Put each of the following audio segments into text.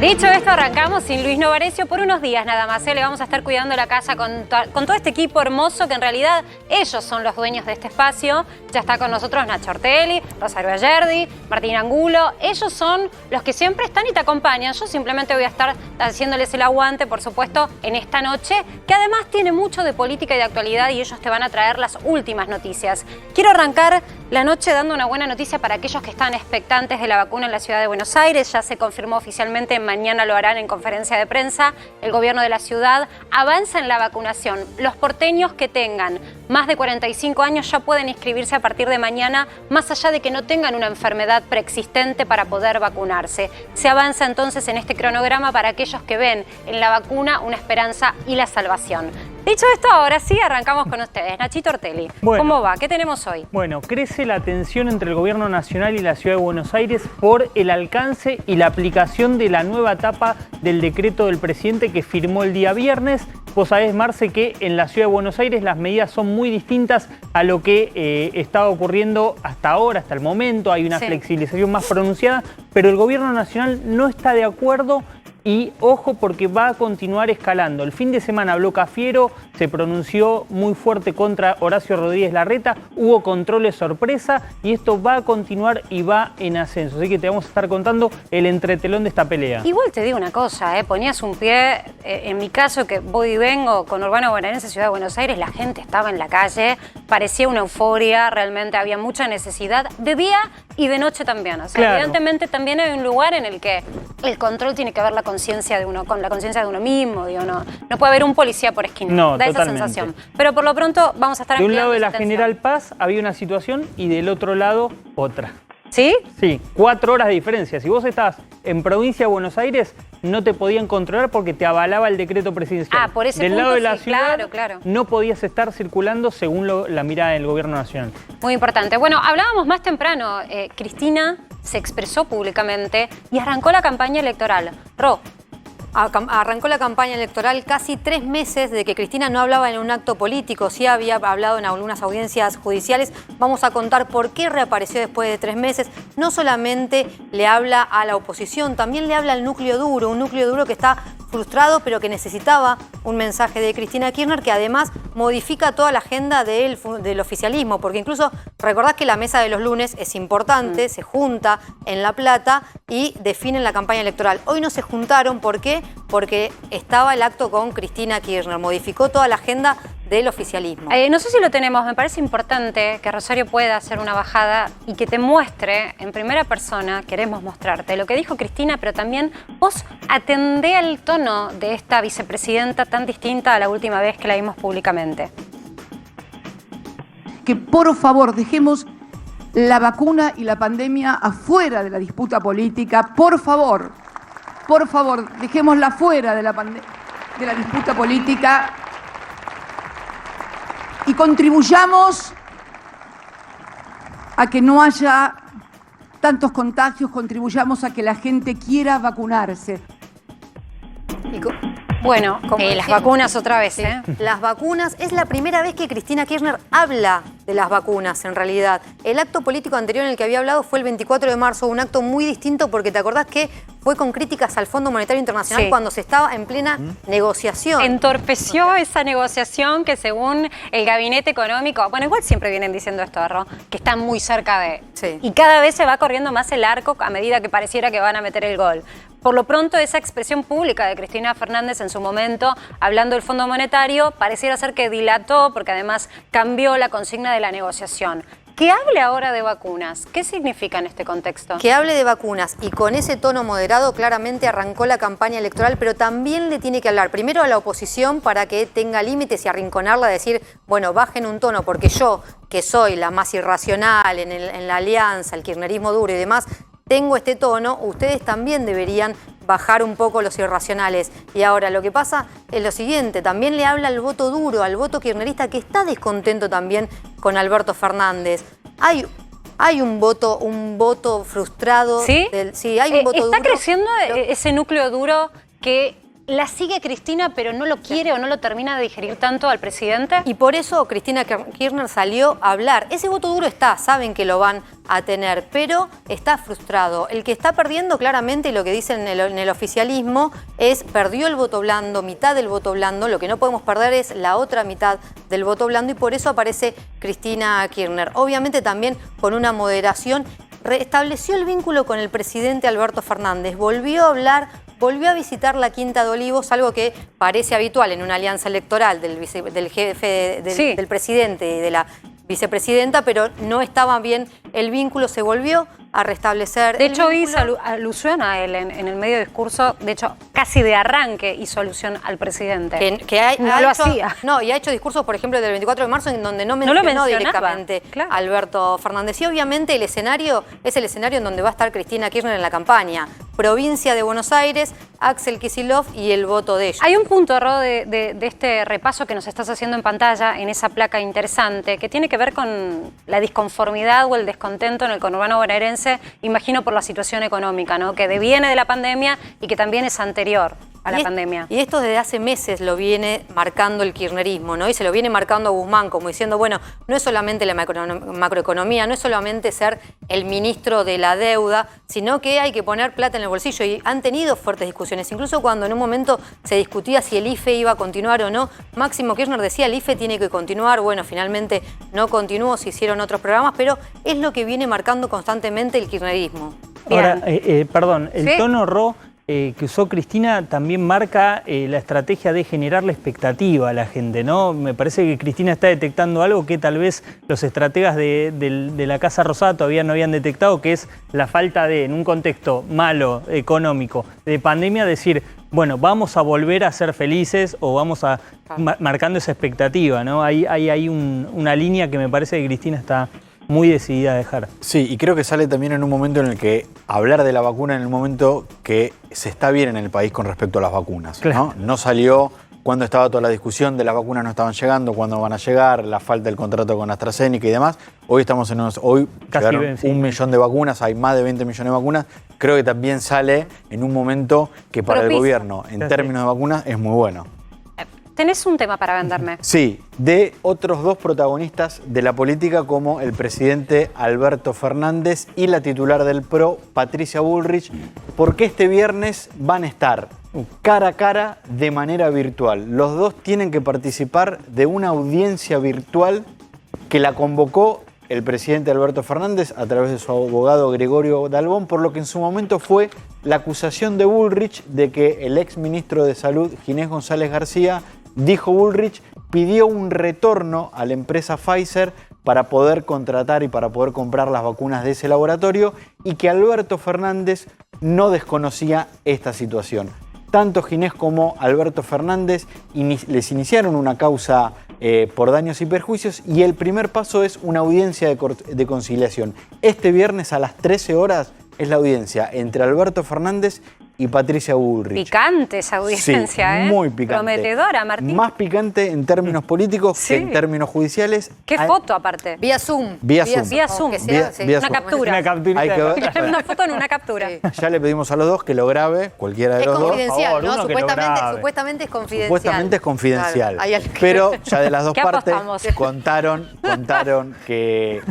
Dicho esto, arrancamos sin Luis Novarecio por unos días nada más. Le vamos a estar cuidando la casa con todo este equipo hermoso que en realidad ellos son los dueños de este espacio. Ya está con nosotros Nacho Ortelli, Rosario Ayerdi, Martín Angulo. Ellos son los que siempre están y te acompañan. Yo simplemente voy a estar haciéndoles el aguante, por supuesto, en esta noche, que además tiene mucho de política y de actualidad y ellos te van a traer las últimas noticias. Quiero arrancar la noche dando una buena noticia para aquellos que están expectantes de la vacuna en la ciudad de Buenos Aires. Ya se confirmó oficialmente, mañana lo harán en conferencia de prensa. El gobierno de la ciudad avanza en la vacunación. Los porteños que tengan más de 45 años ya pueden inscribirse a partir de mañana, más allá de que no tengan una enfermedad preexistente para poder vacunarse. Se avanza entonces en este cronograma para aquellos que ven en la vacuna una esperanza y la salvación. Dicho esto, ahora sí arrancamos con ustedes. Nachito Ortelli, bueno, ¿cómo va? ¿Qué tenemos hoy? Bueno, crece la tensión entre el gobierno nacional y la ciudad de Buenos Aires por el alcance y la aplicación de la nueva etapa del decreto del presidente que firmó el día viernes. Vos sabés, Marce, que en la ciudad de Buenos Aires las medidas son muy distintas a lo que estaba ocurriendo hasta ahora, hasta el momento. Hay una flexibilización más pronunciada, pero el gobierno nacional no está de acuerdo. Y ojo, porque va a continuar escalando. El fin de semana habló Cafiero, se pronunció muy fuerte contra Horacio Rodríguez Larreta, hubo controles sorpresa y esto va a continuar y va en ascenso. Así que te vamos a estar contando el entretelón de esta pelea. Igual te digo una cosa, ponías un pie, en mi caso que voy y vengo con Urbano Bonaerense, Ciudad de Buenos Aires, la gente estaba en la calle, parecía una euforia, realmente había mucha necesidad de día y de noche también. O sea, claro, evidentemente también hay un lugar en el que el control tiene que ver con la conciencia de uno mismo, digo, no puede haber un policía por esquina, no, da totalmente esa sensación. Pero por lo pronto vamos a estar de un lado de la General Paz había una situación y del otro lado otra. ¿Sí? Sí, 4 horas de diferencia. Si vos estás en provincia de Buenos Aires, no te podían controlar porque te avalaba el decreto presidencial. Ah, por ese del punto, lado de la sí, ciudad, claro. No podías estar circulando según la mirada del gobierno nacional. Muy importante. Bueno, hablábamos más temprano. Cristina se expresó públicamente y arrancó la campaña electoral. Arrancó la campaña electoral casi 3 meses de que Cristina no hablaba en un acto político, sí había hablado en algunas audiencias judiciales. Vamos a contar por qué reapareció después de 3 meses. No solamente le habla a la oposición, también le habla al núcleo duro, un núcleo duro que está frustrado, pero que necesitaba un mensaje de Cristina Kirchner, que además modifica toda la agenda del oficialismo, porque incluso recordás que la mesa de los lunes es importante, se junta en La Plata y definen la campaña electoral. Hoy no se juntaron, ¿por qué? Porque estaba el acto con Cristina Kirchner, modificó toda la agenda del oficialismo. No sé si lo tenemos, me parece importante que Rosario pueda hacer una bajada y que te muestre en primera persona, queremos mostrarte lo que dijo Cristina, pero también vos atendé al tono de esta vicepresidenta tan distinta a la última vez que la vimos públicamente. Que por favor dejemos la vacuna y la pandemia afuera de la disputa política, por favor, dejémosla fuera de la disputa política y contribuyamos a que no haya tantos contagios, contribuyamos a que la gente quiera vacunarse. Bueno, las vacunas otra vez, Las vacunas, es la primera vez que Cristina Kirchner habla de las vacunas, en realidad. El acto político anterior en el que había hablado fue el 24 de marzo, un acto muy distinto porque te acordás que fue con críticas al Fondo Monetario Internacional cuando se estaba en plena negociación. Entorpeció esa negociación que según el gabinete económico, bueno, igual siempre vienen diciendo esto, Ro, que están muy cerca de... Y cada vez se va corriendo más el arco a medida que pareciera que van a meter el gol. Por lo pronto, esa expresión pública de Cristina Fernández en su momento, hablando del Fondo Monetario, pareciera ser que dilató, porque además cambió la consigna de la negociación. Que hable ahora de vacunas, ¿qué significa en este contexto? Que hable de vacunas y con ese tono moderado claramente arrancó la campaña electoral, pero también le tiene que hablar primero a la oposición para que tenga límites y arrinconarla, decir, bueno, bajen un tono, porque yo, que soy la más irracional en la alianza, el kirchnerismo duro y demás, tengo este tono, ustedes también deberían bajar un poco los irracionales. Y ahora lo que pasa es lo siguiente, también le habla al voto duro, al voto kirchnerista que está descontento también con Alberto Fernández. Hay un voto frustrado. ¿Sí? Sí, hay un voto duro. ¿Está creciendo ese núcleo duro que ¿La sigue Cristina pero no lo quiere o no lo termina de digerir tanto al presidente? Y por eso Cristina Kirchner salió a hablar. Ese voto duro está, saben que lo van a tener, pero está frustrado. El que está perdiendo claramente, y lo que dicen en el oficialismo, es perdió el voto blando, mitad del voto blando. Lo que no podemos perder es la otra mitad del voto blando y por eso aparece Cristina Kirchner. Obviamente también con una moderación. Restableció el vínculo con el presidente Alberto Fernández, volvió a hablar, volvió a visitar la Quinta de Olivos, algo que parece habitual en una alianza electoral del jefe del presidente y de la vicepresidenta, pero no estaba bien el vínculo, se volvió a restablecer. De hecho, hizo alusión a él en el medio discurso, de hecho, casi de arranque hizo alusión al presidente. No lo hacía. No, y ha hecho discursos, por ejemplo, del 24 de marzo, en donde no mencionó directamente a Alberto Fernández. Y obviamente el escenario es el escenario en donde va a estar Cristina Kirchner en la campaña. Provincia de Buenos Aires, Axel Kicillof y el voto de ella. Hay un punto, Ro, de este repaso que nos estás haciendo en pantalla, en esa placa interesante, que tiene que ver con la disconformidad o el descontento en el conurbano bonaerense, imagino por la situación económica, ¿no? Que deviene de la pandemia y que también es anterior a la pandemia. Y esto desde hace meses lo viene marcando el kirchnerismo, ¿no? Y se lo viene marcando a Guzmán, como diciendo, bueno, no es solamente la macroeconomía, no es solamente ser el ministro de la deuda, sino que hay que poner plata en el bolsillo. Y han tenido fuertes discusiones. Incluso cuando en un momento se discutía si el IFE iba a continuar o no, Máximo Kirchner decía, el IFE tiene que continuar. Bueno, finalmente no continuó, se hicieron otros programas, pero es lo que viene marcando constantemente el kirchnerismo. Ahora, perdón, el tono, Ro, que usó Cristina también marca la estrategia de generar la expectativa a la gente, ¿no? Me parece que Cristina está detectando algo que tal vez los estrategas de la Casa Rosada todavía no habían detectado, que es la falta de, en un contexto malo, económico, de pandemia, decir, bueno, vamos a volver a ser felices o vamos a marcando esa expectativa, ¿no? Hay una línea que me parece que Cristina está muy decidida a dejar. Sí, y creo que sale también en un momento en el que hablar de la vacuna en el momento que se está bien en el país con respecto a las vacunas, claro. No salió cuando estaba toda la discusión de las vacunas no estaban llegando, cuándo van a llegar, la falta del contrato con AstraZeneca y demás. Hoy estamos hoy llegaron 1 millón de vacunas, hay más de 20 millones de vacunas. Creo que también sale en un momento que para el gobierno, en términos de vacunas, es muy bueno. ¿Tenés un tema para venderme? Sí, de otros dos protagonistas de la política como el presidente Alberto Fernández y la titular del PRO, Patricia Bullrich, porque este viernes van a estar cara a cara de manera virtual. Los dos tienen que participar de una audiencia virtual que la convocó el presidente Alberto Fernández a través de su abogado Gregorio Dalbón, por lo que en su momento fue la acusación de Bullrich de que el ex ministro de Salud, Ginés González García, dijo Bullrich, pidió un retorno a la empresa Pfizer para poder contratar y para poder comprar las vacunas de ese laboratorio y que Alberto Fernández no desconocía esta situación. Tanto Ginés como Alberto Fernández les iniciaron una causa por daños y perjuicios y el primer paso es una audiencia de conciliación. Este viernes a las 13 horas es la audiencia entre Alberto Fernández y Patricia Bullrich. Picante esa audiencia, sí, muy picante. Prometedora, Martín. Más picante en términos políticos que en términos judiciales. ¿Qué foto aparte? Vía Zoom. Vía Zoom. Vía Zoom. Una captura. Una captura. Hay que ver. Una foto en una captura. Sí. Ya le pedimos a los dos que lo grabe, cualquiera de los dos. Es confidencial, ¿no? Supuestamente Supuestamente es confidencial. Supuestamente es confidencial. Claro, pero ya de las dos ¿Qué partes apostamos? contaron que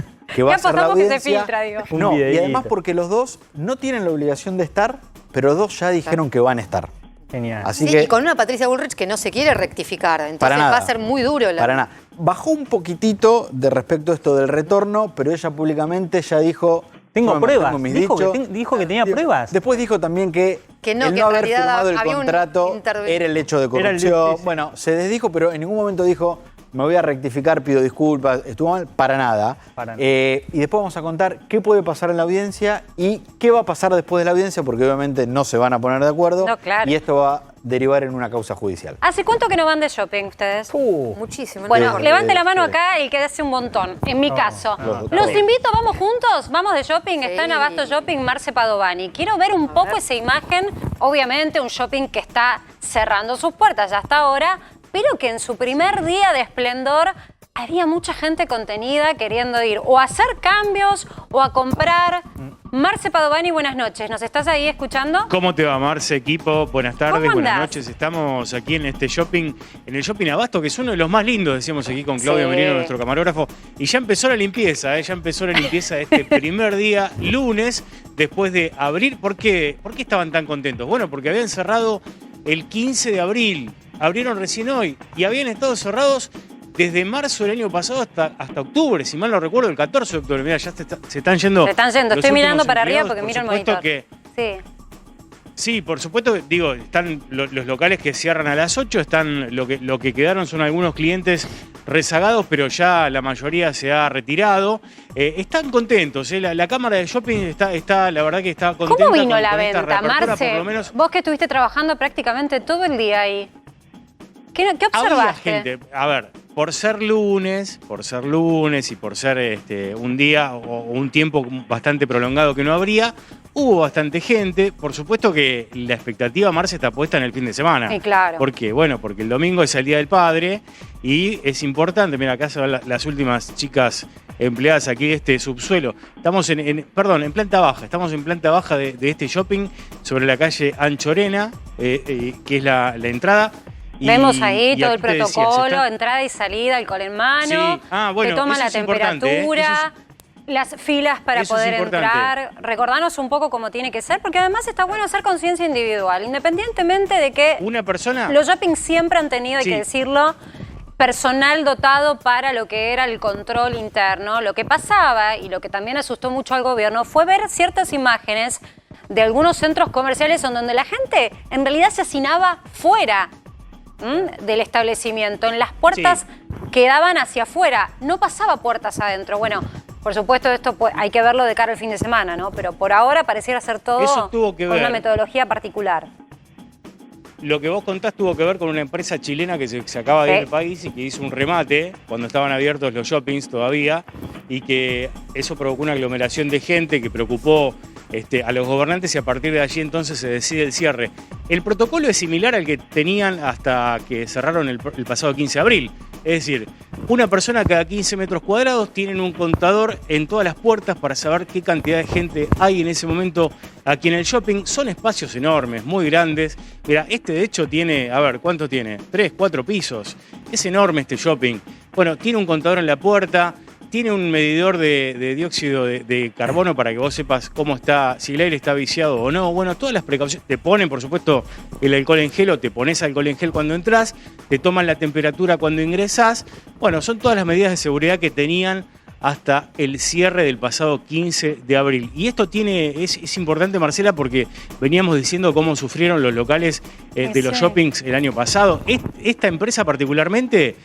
va a ser la apostamos que audiencia. se filtra, digo? No, Un y videíto. además porque los dos no tienen la obligación de estar, pero los dos ya dijeron que van a estar. Genial. Así Sí, que y con una Patricia Bullrich que no se quiere rectificar, entonces para nada, va a ser muy duro. Para nada. Bajó un poquitito de respecto a esto del retorno, pero ella públicamente ya dijo... Tengo yo me pruebas. mantengo en mis Dijo dichos. que tenía pruebas. Después dijo también que no, el que no en haber realidad firmado el había un contrato era el hecho de Era el corrupción. sí. Bueno, se desdijo, pero en ningún momento dijo, me voy a rectificar, pido disculpas, estuvo mal, para nada. Para nada. Y después vamos a contar qué puede pasar en la audiencia y qué va a pasar después de la audiencia, porque obviamente no se van a poner de acuerdo. No, claro. Y esto va a derivar en una causa judicial. ¿Hace cuánto que no van de shopping ustedes? Muchísimo. Bueno, Sí. levante la mano Sí. acá el que hace un montón, en mi caso. los Los dos. invito, vamos juntos, vamos de shopping, Sí. está en Abasto Shopping, Marce Padovani. Quiero ver un poco esa imagen, obviamente un shopping que está cerrando sus puertas ya hasta ahora, pero que en su primer día de esplendor había mucha gente contenida queriendo ir o a hacer cambios o a comprar. Marce Padovani, buenas noches. ¿Nos estás ahí escuchando? ¿Cómo te va, Marce, equipo? Buenas tardes, ¿Cómo buenas andás? noches. Estamos aquí en este shopping, en el Shopping Abasto, que es uno de los más lindos, decíamos aquí con Claudio Merino, nuestro camarógrafo. Y ya empezó la limpieza, ya empezó la limpieza de este primer día, lunes, después de abrir. ¿Por qué estaban tan contentos? Bueno, porque habían cerrado el 15 de abril, abrieron recién hoy y habían estado cerrados desde marzo del año pasado hasta octubre, si mal no recuerdo, el 14 de octubre. Mira, ya se están yendo. Se están yendo, estoy mirando para arriba porque miro el monitor. Sí. Sí, por supuesto, digo, están los locales que cierran a las 8, están lo que quedaron son algunos clientes rezagados, pero ya la mayoría se ha retirado. Están contentos, la cámara de shopping está la verdad que está contenta. ¿Cómo vino con la esta venta, reapertura, Marce? por lo menos. Vos que estuviste trabajando prácticamente todo el día ahí. ¿Qué observaste? Había gente, a ver, por ser lunes y por ser un día o un tiempo bastante prolongado que no habría, hubo bastante gente. Por supuesto que la expectativa, Marce, está puesta en el fin de semana. Sí, claro. ¿Por qué? Bueno, porque el domingo es el Día del Padre y es importante. Mira, acá se van las últimas chicas empleadas aquí de este subsuelo. Estamos en planta baja. Estamos en planta baja de este shopping sobre la calle Anchorena, que es la entrada. Vemos ahí todo el te decía, protocolo, entrada y salida, alcohol en mano, Sí. Bueno, te toman eso la es importante, temperatura, las filas para eso es poder importante. entrar. Recordanos un poco cómo tiene que ser, porque además está bueno hacer conciencia individual, independientemente de que Una persona. los shoppings siempre han tenido, hay Sí. que decirlo, personal dotado para lo que era el control interno. Lo que pasaba, y lo que también asustó mucho al gobierno, fue ver ciertas imágenes de algunos centros comerciales en donde la gente en realidad se hacinaba fuera del establecimiento. En las puertas quedaban hacia afuera, no pasaba puertas adentro. Bueno, por supuesto esto hay que verlo de cara al fin de semana, ¿no? Pero por ahora pareciera ser todo Eso tuvo que con ver. una metodología particular. Lo que vos contás tuvo que ver con una empresa chilena que se acaba de ir del país y que hizo un remate cuando estaban abiertos los shoppings todavía, y que eso provocó una aglomeración de gente que preocupó a los gobernantes, y a partir de allí entonces se decide el cierre. El protocolo es similar al que tenían hasta que cerraron el pasado 15 de abril. Es decir, una persona cada 15 metros cuadrados, tienen un contador en todas las puertas para saber qué cantidad de gente hay en ese momento aquí en el shopping. Son espacios enormes, muy grandes. Mira, de hecho tiene, a ver, ¿cuánto tiene? 3, 4 pisos. Es enorme este shopping. Bueno, tiene un contador en la puerta, tiene un medidor de dióxido de carbono para que vos sepas cómo está, si el aire está viciado o no. Bueno, todas las precauciones. Te ponen, por supuesto, el alcohol en gel, o te pones alcohol en gel cuando entras, te toman la temperatura cuando ingresás. Bueno, son todas las medidas de seguridad que tenían hasta el cierre del pasado 15 de abril. Y esto es importante, Marcela, porque veníamos diciendo cómo sufrieron los locales de los shoppings el año pasado. Esta empresa particularmente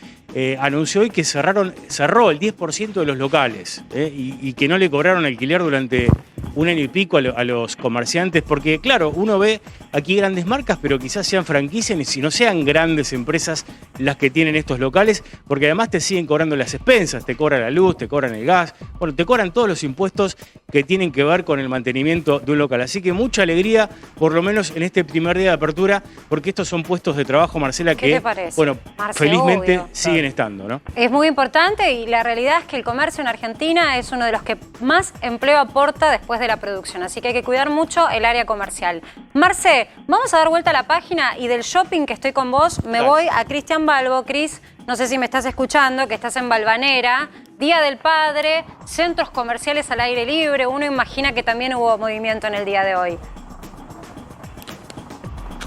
anunció hoy que cerró el 10% de los locales y que no le cobraron alquiler durante un año y pico a los comerciantes, porque claro, uno ve aquí grandes marcas, pero quizás sean franquicias y si no sean grandes empresas las que tienen estos locales, porque además te siguen cobrando las expensas, te cobran la luz, te cobran el gas, bueno, te cobran todos los impuestos que tienen que ver con el mantenimiento de un local. Así que mucha alegría, por lo menos en este primer día de apertura, porque estos son puestos de trabajo, Marcela, ¿Qué te parece? Bueno, Marce, felizmente obvio. siguen estando, ¿no? Es muy importante, y la realidad es que el comercio en Argentina es uno de los que más empleo aporta después de la producción, así que hay que cuidar mucho el área comercial. Marce, vamos a dar vuelta a la página, y del shopping que estoy con vos me voy a Cristian Balbo. Cris, no sé si me estás escuchando, que estás en Balvanera, Día del Padre, centros comerciales al aire libre. Uno imagina que también hubo movimiento en el día de hoy.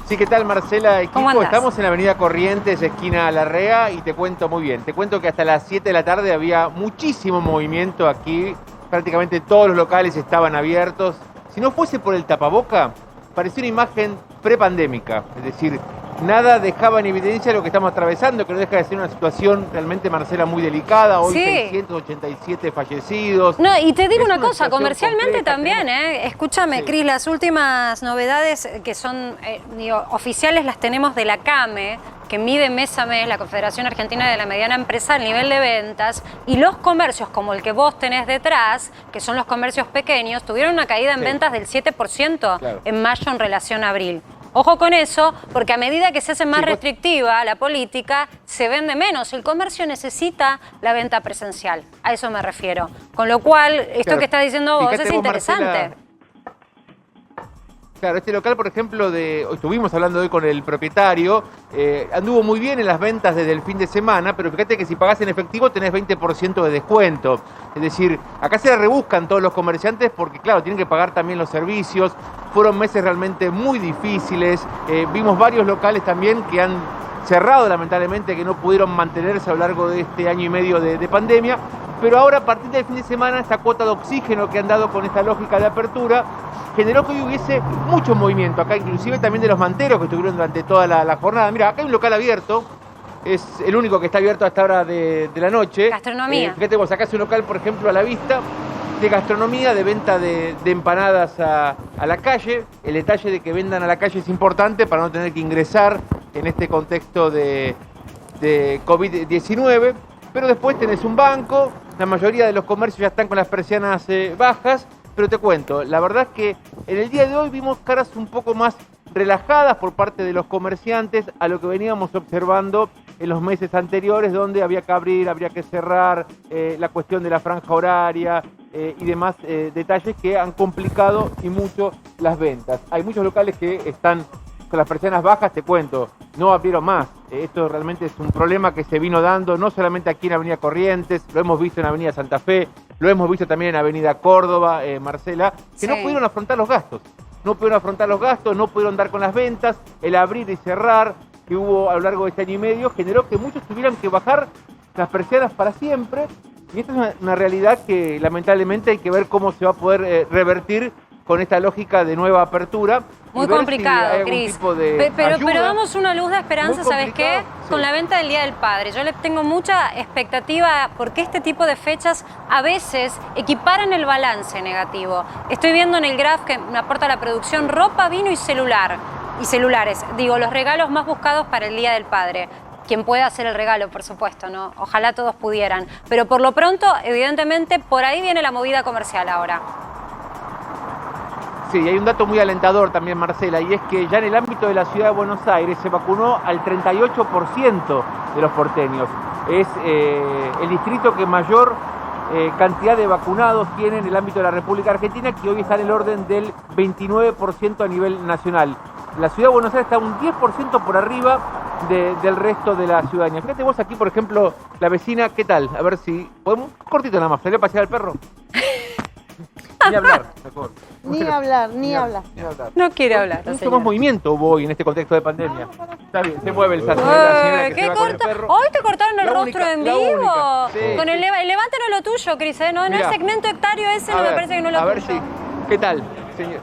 Sí, ¿qué tal, Marcela? ¿Cómo Equipo, andás? estamos en la avenida Corrientes, esquina Larrea, y te cuento muy bien. Te cuento que hasta las 7 de la tarde había muchísimo movimiento aquí. Prácticamente todos los locales estaban abiertos. Si no fuese por el tapaboca, parecía una imagen prepandémica. Es decir, nada dejaba en evidencia lo que estamos atravesando, que no deja de ser una situación realmente, Marcela, muy delicada. Hoy Sí. 687 fallecidos. No, y te digo Es una una cosa, situación comercialmente compleja, también, Escúchame, Sí. Cris, las últimas novedades que son oficiales las tenemos de la CAME, que mide mes a mes, la Confederación Argentina de la Mediana Empresa, el nivel de ventas, y los comercios como el que vos tenés detrás, que son los comercios pequeños, tuvieron una caída en Sí. ventas del 7% Claro. en mayo en relación a abril. Ojo con eso, porque a medida que se hace más restrictiva la política, se vende menos. El comercio necesita la venta presencial, a eso me refiero. Con lo cual, esto que estás diciendo vos es interesante. Marcela, claro, este local, por ejemplo, estuvimos hablando hoy con el propietario, anduvo muy bien en las ventas desde el fin de semana, pero fíjate que si pagás en efectivo tenés 20% de descuento. Es decir, acá se la rebuscan todos los comerciantes porque, claro, tienen que pagar también los servicios. Fueron meses realmente muy difíciles. Vimos varios locales también que han cerrado, lamentablemente, que no pudieron mantenerse a lo largo de este año y medio de pandemia. Pero ahora, a partir del fin de semana, esta cuota de oxígeno que han dado con esta lógica de apertura generó que hoy hubiese mucho movimiento acá, inclusive también de los manteros que estuvieron durante toda la jornada. Mira, acá hay un local abierto, es el único que está abierto a esta hora de la noche. Gastronomía. Fíjate vos, acá es un local, por ejemplo, a la vista, de gastronomía, de venta de empanadas a la calle. El detalle de que vendan a la calle es importante para no tener que ingresar en este contexto de COVID-19. Pero después tenés un banco, la mayoría de los comercios ya están con las persianas bajas. Pero te cuento, la verdad es que en el día de hoy vimos caras un poco más relajadas por parte de los comerciantes a lo que veníamos observando en los meses anteriores, donde había que abrir, habría que cerrar, la cuestión de la franja horaria y demás detalles que han complicado y mucho las ventas. Hay muchos locales que están con las persianas bajas, te cuento, no abrieron más. Esto realmente es un problema que se vino dando no solamente aquí en Avenida Corrientes, lo hemos visto en Avenida Santa Fe, lo hemos visto también en Avenida Córdoba, Marcela, que no pudieron afrontar los gastos. No pudieron afrontar los gastos, no pudieron dar con las ventas, el abrir y cerrar que hubo a lo largo de este año y medio generó que muchos tuvieran que bajar las persianas para siempre. Y esta es una realidad que lamentablemente hay que ver cómo se va a poder revertir con esta lógica de nueva apertura. Muy complicado, Cris. Pero damos una luz de esperanza, ¿sabes qué? Sí. Con la venta del Día del Padre. Yo le tengo mucha expectativa porque este tipo de fechas a veces equiparan el balance negativo. Estoy viendo en el graph que me aporta la producción ropa, vino y celulares. Digo, los regalos más buscados para el Día del Padre. Quien pueda hacer el regalo, por supuesto, ¿no? Ojalá todos pudieran. Pero por lo pronto, evidentemente, por ahí viene la movida comercial ahora. Sí, hay un dato muy alentador también, Marcela, y es que ya en el ámbito de la ciudad de Buenos Aires se vacunó al 38% de los porteños. Es el distrito que mayor cantidad de vacunados tiene en el ámbito de la República Argentina, que hoy está en el orden del 29% a nivel nacional. La ciudad de Buenos Aires está un 10% por arriba del resto de la ciudadanía. Fíjate vos aquí, por ejemplo, la vecina, ¿qué tal? A ver si podemos, cortito nada más, ¿salió a pasear al perro? Ni hablar, mejor. Ni hablar. No quiere hablar. Mucho más movimiento hubo hoy en este contexto de pandemia. Está bien, se mueve el sacerdote, la señora que se va con el perro. Hoy te cortaron el rostro en vivo. Sí. Con el levántanos lo tuyo, Cris, ¿eh? No, el segmento hectario ese no me parece que no lo tuyo. A ver si. ¿Qué tal, señor?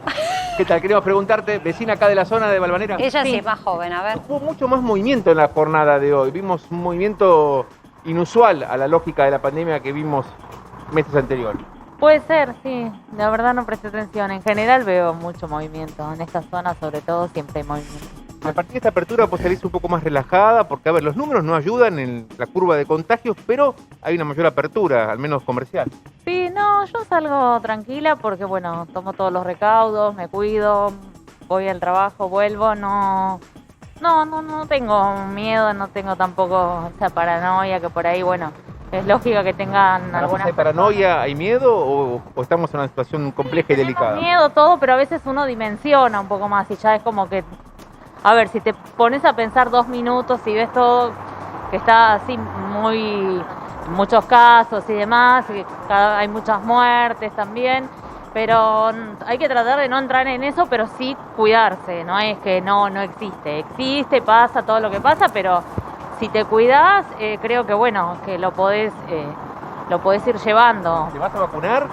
¿Qué tal? Queríamos preguntarte, vecina acá de la zona de Valvanera. Ella sí es más joven, a ver. Hubo mucho más movimiento en la jornada de hoy. Vimos un movimiento inusual a la lógica de la pandemia que vimos meses anteriores. Puede ser, sí. La verdad no presté atención. En general veo mucho movimiento. En esta zona, sobre todo, siempre hay movimiento. A partir de esta apertura pues salís un poco más relajada, porque a ver, los números no ayudan en la curva de contagios, pero hay una mayor apertura, al menos comercial. Sí, no, yo salgo tranquila porque, bueno, tomo todos los recaudos, me cuido, voy al trabajo, vuelvo, no tengo miedo, no tengo tampoco esa paranoia que por ahí, bueno, es lógico que tengan algunas... ¿Hay paranoia, hay miedo o estamos en una situación compleja y delicada? Miedo todo, pero a veces uno dimensiona un poco más y ya es como que... A ver, si te pones a pensar 2 minutos y ves todo que está así muchos casos y demás, y hay muchas muertes también, pero hay que tratar de no entrar en eso, pero sí cuidarse, no es que no existe, pasa todo lo que pasa, pero si te cuidas, creo que bueno, que lo podés ir llevando. ¿Te vas a vacunar?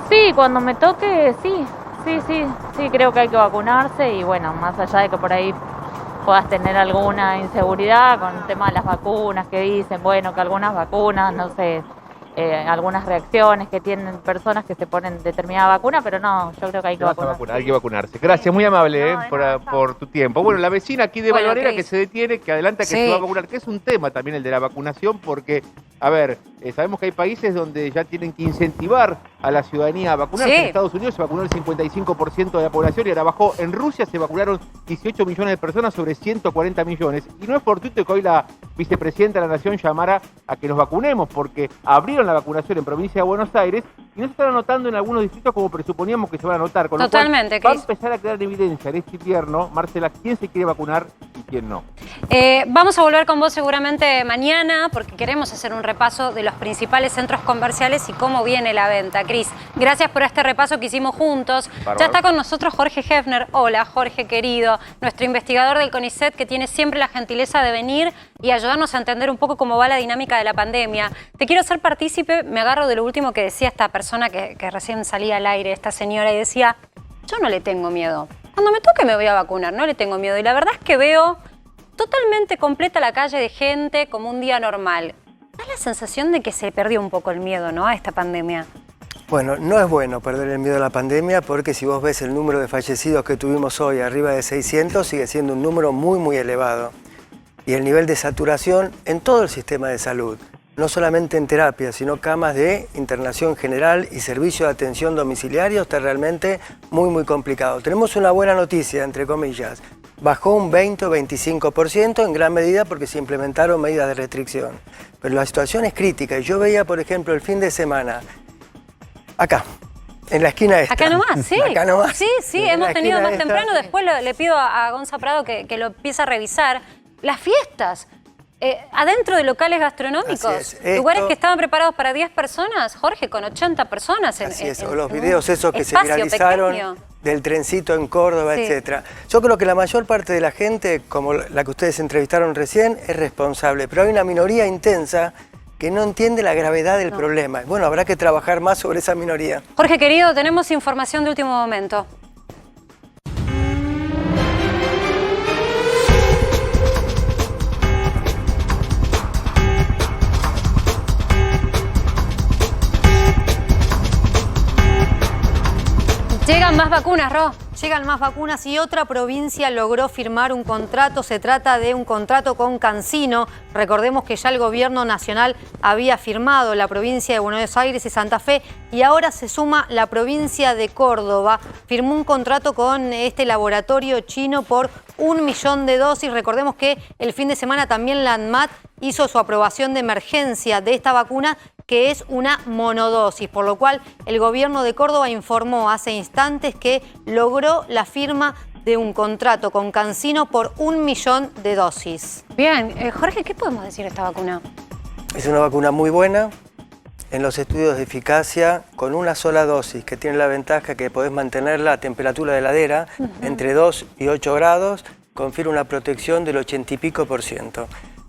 Sí, cuando me toque, sí. Sí, creo que hay que vacunarse y bueno, más allá de que por ahí puedas tener alguna inseguridad con el tema de las vacunas, que dicen, bueno, que algunas vacunas, no sé, algunas reacciones que tienen personas que se ponen determinada vacuna, pero no, yo creo que hay que vacunarse. Hay que vacunarse. Gracias, muy amable por tu tiempo. Bueno, la vecina aquí de Valvanera que se detiene, que adelanta que se va a vacunar, que es un tema también el de la vacunación, porque a ver, sabemos que hay países donde ya tienen que incentivar a la ciudadanía a vacunarse. Sí. En Estados Unidos se vacunó el 55% de la población y ahora bajó. En Rusia se vacunaron 18 millones de personas sobre 140 millones. Y no es fortuito que hoy la vicepresidenta de la Nación llamara a que nos vacunemos, porque abrieron la vacunación en provincia de Buenos Aires y no se están anotando en algunos distritos como presuponíamos que se van a anotar. Con Totalmente, lo cual, va a Cris. empezar a quedar en evidencia en este invierno, Marcela, quién se quiere vacunar y quién no. Vamos a volver con vos seguramente mañana porque queremos hacer un repaso de los principales centros comerciales y cómo viene la venta. Cris, gracias por este repaso que hicimos juntos. Bárbaro. Ya está con nosotros Jorge Hefner. Hola, Jorge querido, nuestro investigador del CONICET que tiene siempre la gentileza de venir y ayudarnos a entender un poco cómo va la dinámica de la pandemia. Te quiero hacer partícipe, me agarro de lo último que decía esta persona que recién salía al aire, esta señora, y decía, yo no le tengo miedo. Cuando me toque me voy a vacunar, no le tengo miedo. Y la verdad es que veo totalmente completa la calle de gente como un día normal. Da la sensación de que se perdió un poco el miedo, ¿no?, a esta pandemia. Bueno, no es bueno perder el miedo a la pandemia porque si vos ves el número de fallecidos que tuvimos hoy, arriba de 600, sigue siendo un número muy, muy elevado. Y el nivel de saturación en todo el sistema de salud, no solamente en terapia, sino camas de internación general y servicio de atención domiciliario, está realmente muy, muy complicado. Tenemos una buena noticia, entre comillas. Bajó un 20 o 25% en gran medida porque se implementaron medidas de restricción. Pero la situación es crítica y yo veía, por ejemplo, el fin de semana, acá, en la esquina esta. Acá nomás, sí. Acá nomás. Sí, sí, En hemos la tenido esquina más esta. temprano. Después le pido a Gonza Prado que lo empiece a revisar. Las fiestas, adentro de locales gastronómicos. Así es. Lugares Esto- que estaban preparados para 10 personas, Jorge, con 80 personas. Así es, o en los un videos esos que se espacio viralizaron pequeño. del trencito en Córdoba, Sí. etcétera. Yo creo que la mayor parte de la gente, como la que ustedes entrevistaron recién, es responsable, pero hay una minoría intensa que no entiende la gravedad del problema. Bueno, habrá que trabajar más sobre esa minoría. Jorge, querido, tenemos información de último momento. Llegan más vacunas, Ro. Llegan más vacunas y otra provincia logró firmar un contrato. Se trata de un contrato con CanSino. Recordemos que ya el gobierno nacional había firmado la provincia de Buenos Aires y Santa Fe y ahora se suma la provincia de Córdoba. Firmó un contrato con este laboratorio chino por 1 millón de dosis. Recordemos que el fin de semana también la ANMAT hizo su aprobación de emergencia de esta vacuna, que es una monodosis, por lo cual el gobierno de Córdoba informó hace instantes que logró la firma de un contrato con CanSino por 1 millón de dosis. Bien, Jorge, ¿qué podemos decir de esta vacuna? Es una vacuna muy buena. En los estudios de eficacia, con una sola dosis, que tiene la ventaja que podés mantenerla a temperatura de heladera, entre 2 y 8 grados, confiere una protección del 80 y pico %.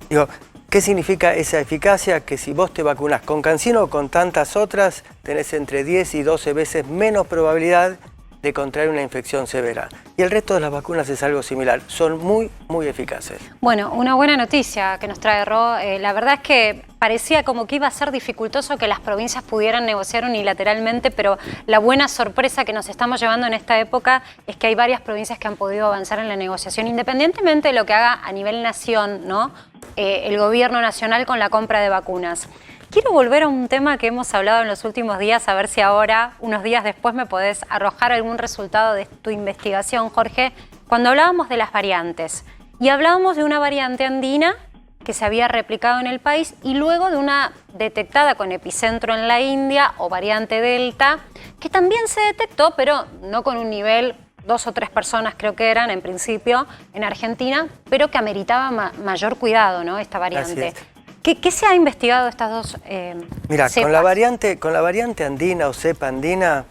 Digo, ¿qué significa esa eficacia? Que si vos te vacunás con CanSino o con tantas otras, tenés entre 10 y 12 veces menos probabilidad de contraer una infección severa. Y el resto de las vacunas es algo similar. Son muy, muy eficaces. Bueno, una buena noticia que nos trae Ro. La verdad es que parecía como que iba a ser dificultoso que las provincias pudieran negociar unilateralmente, pero la buena sorpresa que nos estamos llevando en esta época es que hay varias provincias que han podido avanzar en la negociación, independientemente de lo que haga a nivel nación, ¿no? El gobierno nacional con la compra de vacunas. Quiero volver a un tema que hemos hablado en los últimos días, a ver si ahora, unos días después, me podés arrojar algún resultado de tu investigación, Jorge. Cuando hablábamos de las variantes, y hablábamos de una variante andina que se había replicado en el país y luego de una detectada con epicentro en la India o variante Delta, que también se detectó, pero no con un nivel, 2 o 3 personas creo que eran en principio en Argentina, pero que ameritaba mayor cuidado, ¿no?, esta variante. Así es. ¿Qué se ha investigado de estas dos Mira, cepas? con la variante andina o cepa andina,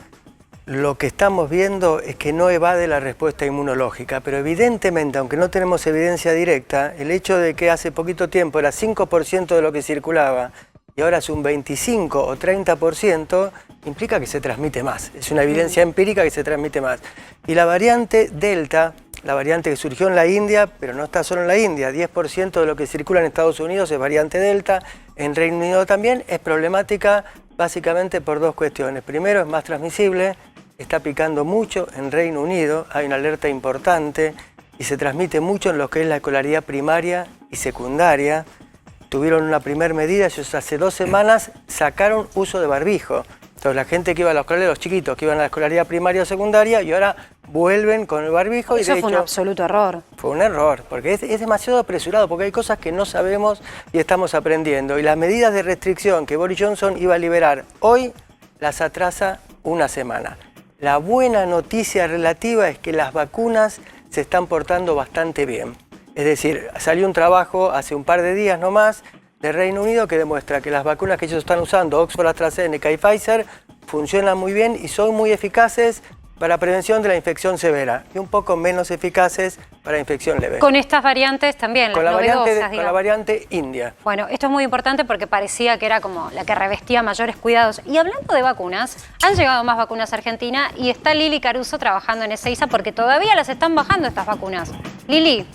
lo que estamos viendo es que no evade la respuesta inmunológica, pero evidentemente, aunque no tenemos evidencia directa, el hecho de que hace poquito tiempo era 5% de lo que circulaba y ahora es un 25 o 30%, implica que se transmite más. Es una evidencia empírica que se transmite más. Y la variante Delta, la variante que surgió en la India, pero no está solo en la India, 10% de lo que circula en Estados Unidos es variante Delta, en Reino Unido también, es problemática básicamente por 2 cuestiones. Primero, es más transmisible, está picando mucho en Reino Unido, hay una alerta importante y se transmite mucho en lo que es la escolaridad primaria y secundaria. tuvieron una primera medida, ellos hace 2 semanas sacaron uso de barbijo. Entonces la gente que iba a la escolaridad, los chiquitos que iban a la escolaridad primaria o secundaria, y ahora vuelven con el barbijo. Eso fue un absoluto error. Fue un error, porque es demasiado apresurado, porque hay cosas que no sabemos y estamos aprendiendo. Y las medidas de restricción que Boris Johnson iba a liberar hoy, las atrasa una semana. La buena noticia relativa es que las vacunas se están portando bastante bien. Es decir, salió un trabajo hace un par de días nomás de Reino Unido que demuestra que las vacunas que ellos están usando, Oxford, AstraZeneca y Pfizer, funcionan muy bien y son muy eficaces para prevención de la infección severa y un poco menos eficaces para infección leve. Con estas variantes también, con las novedosas, con la variante India. Bueno, esto es muy importante porque parecía que era como la que revestía mayores cuidados. Y hablando de vacunas, han llegado más vacunas a Argentina y está Lili Caruso trabajando en Ezeiza porque todavía las están bajando estas vacunas. Lili.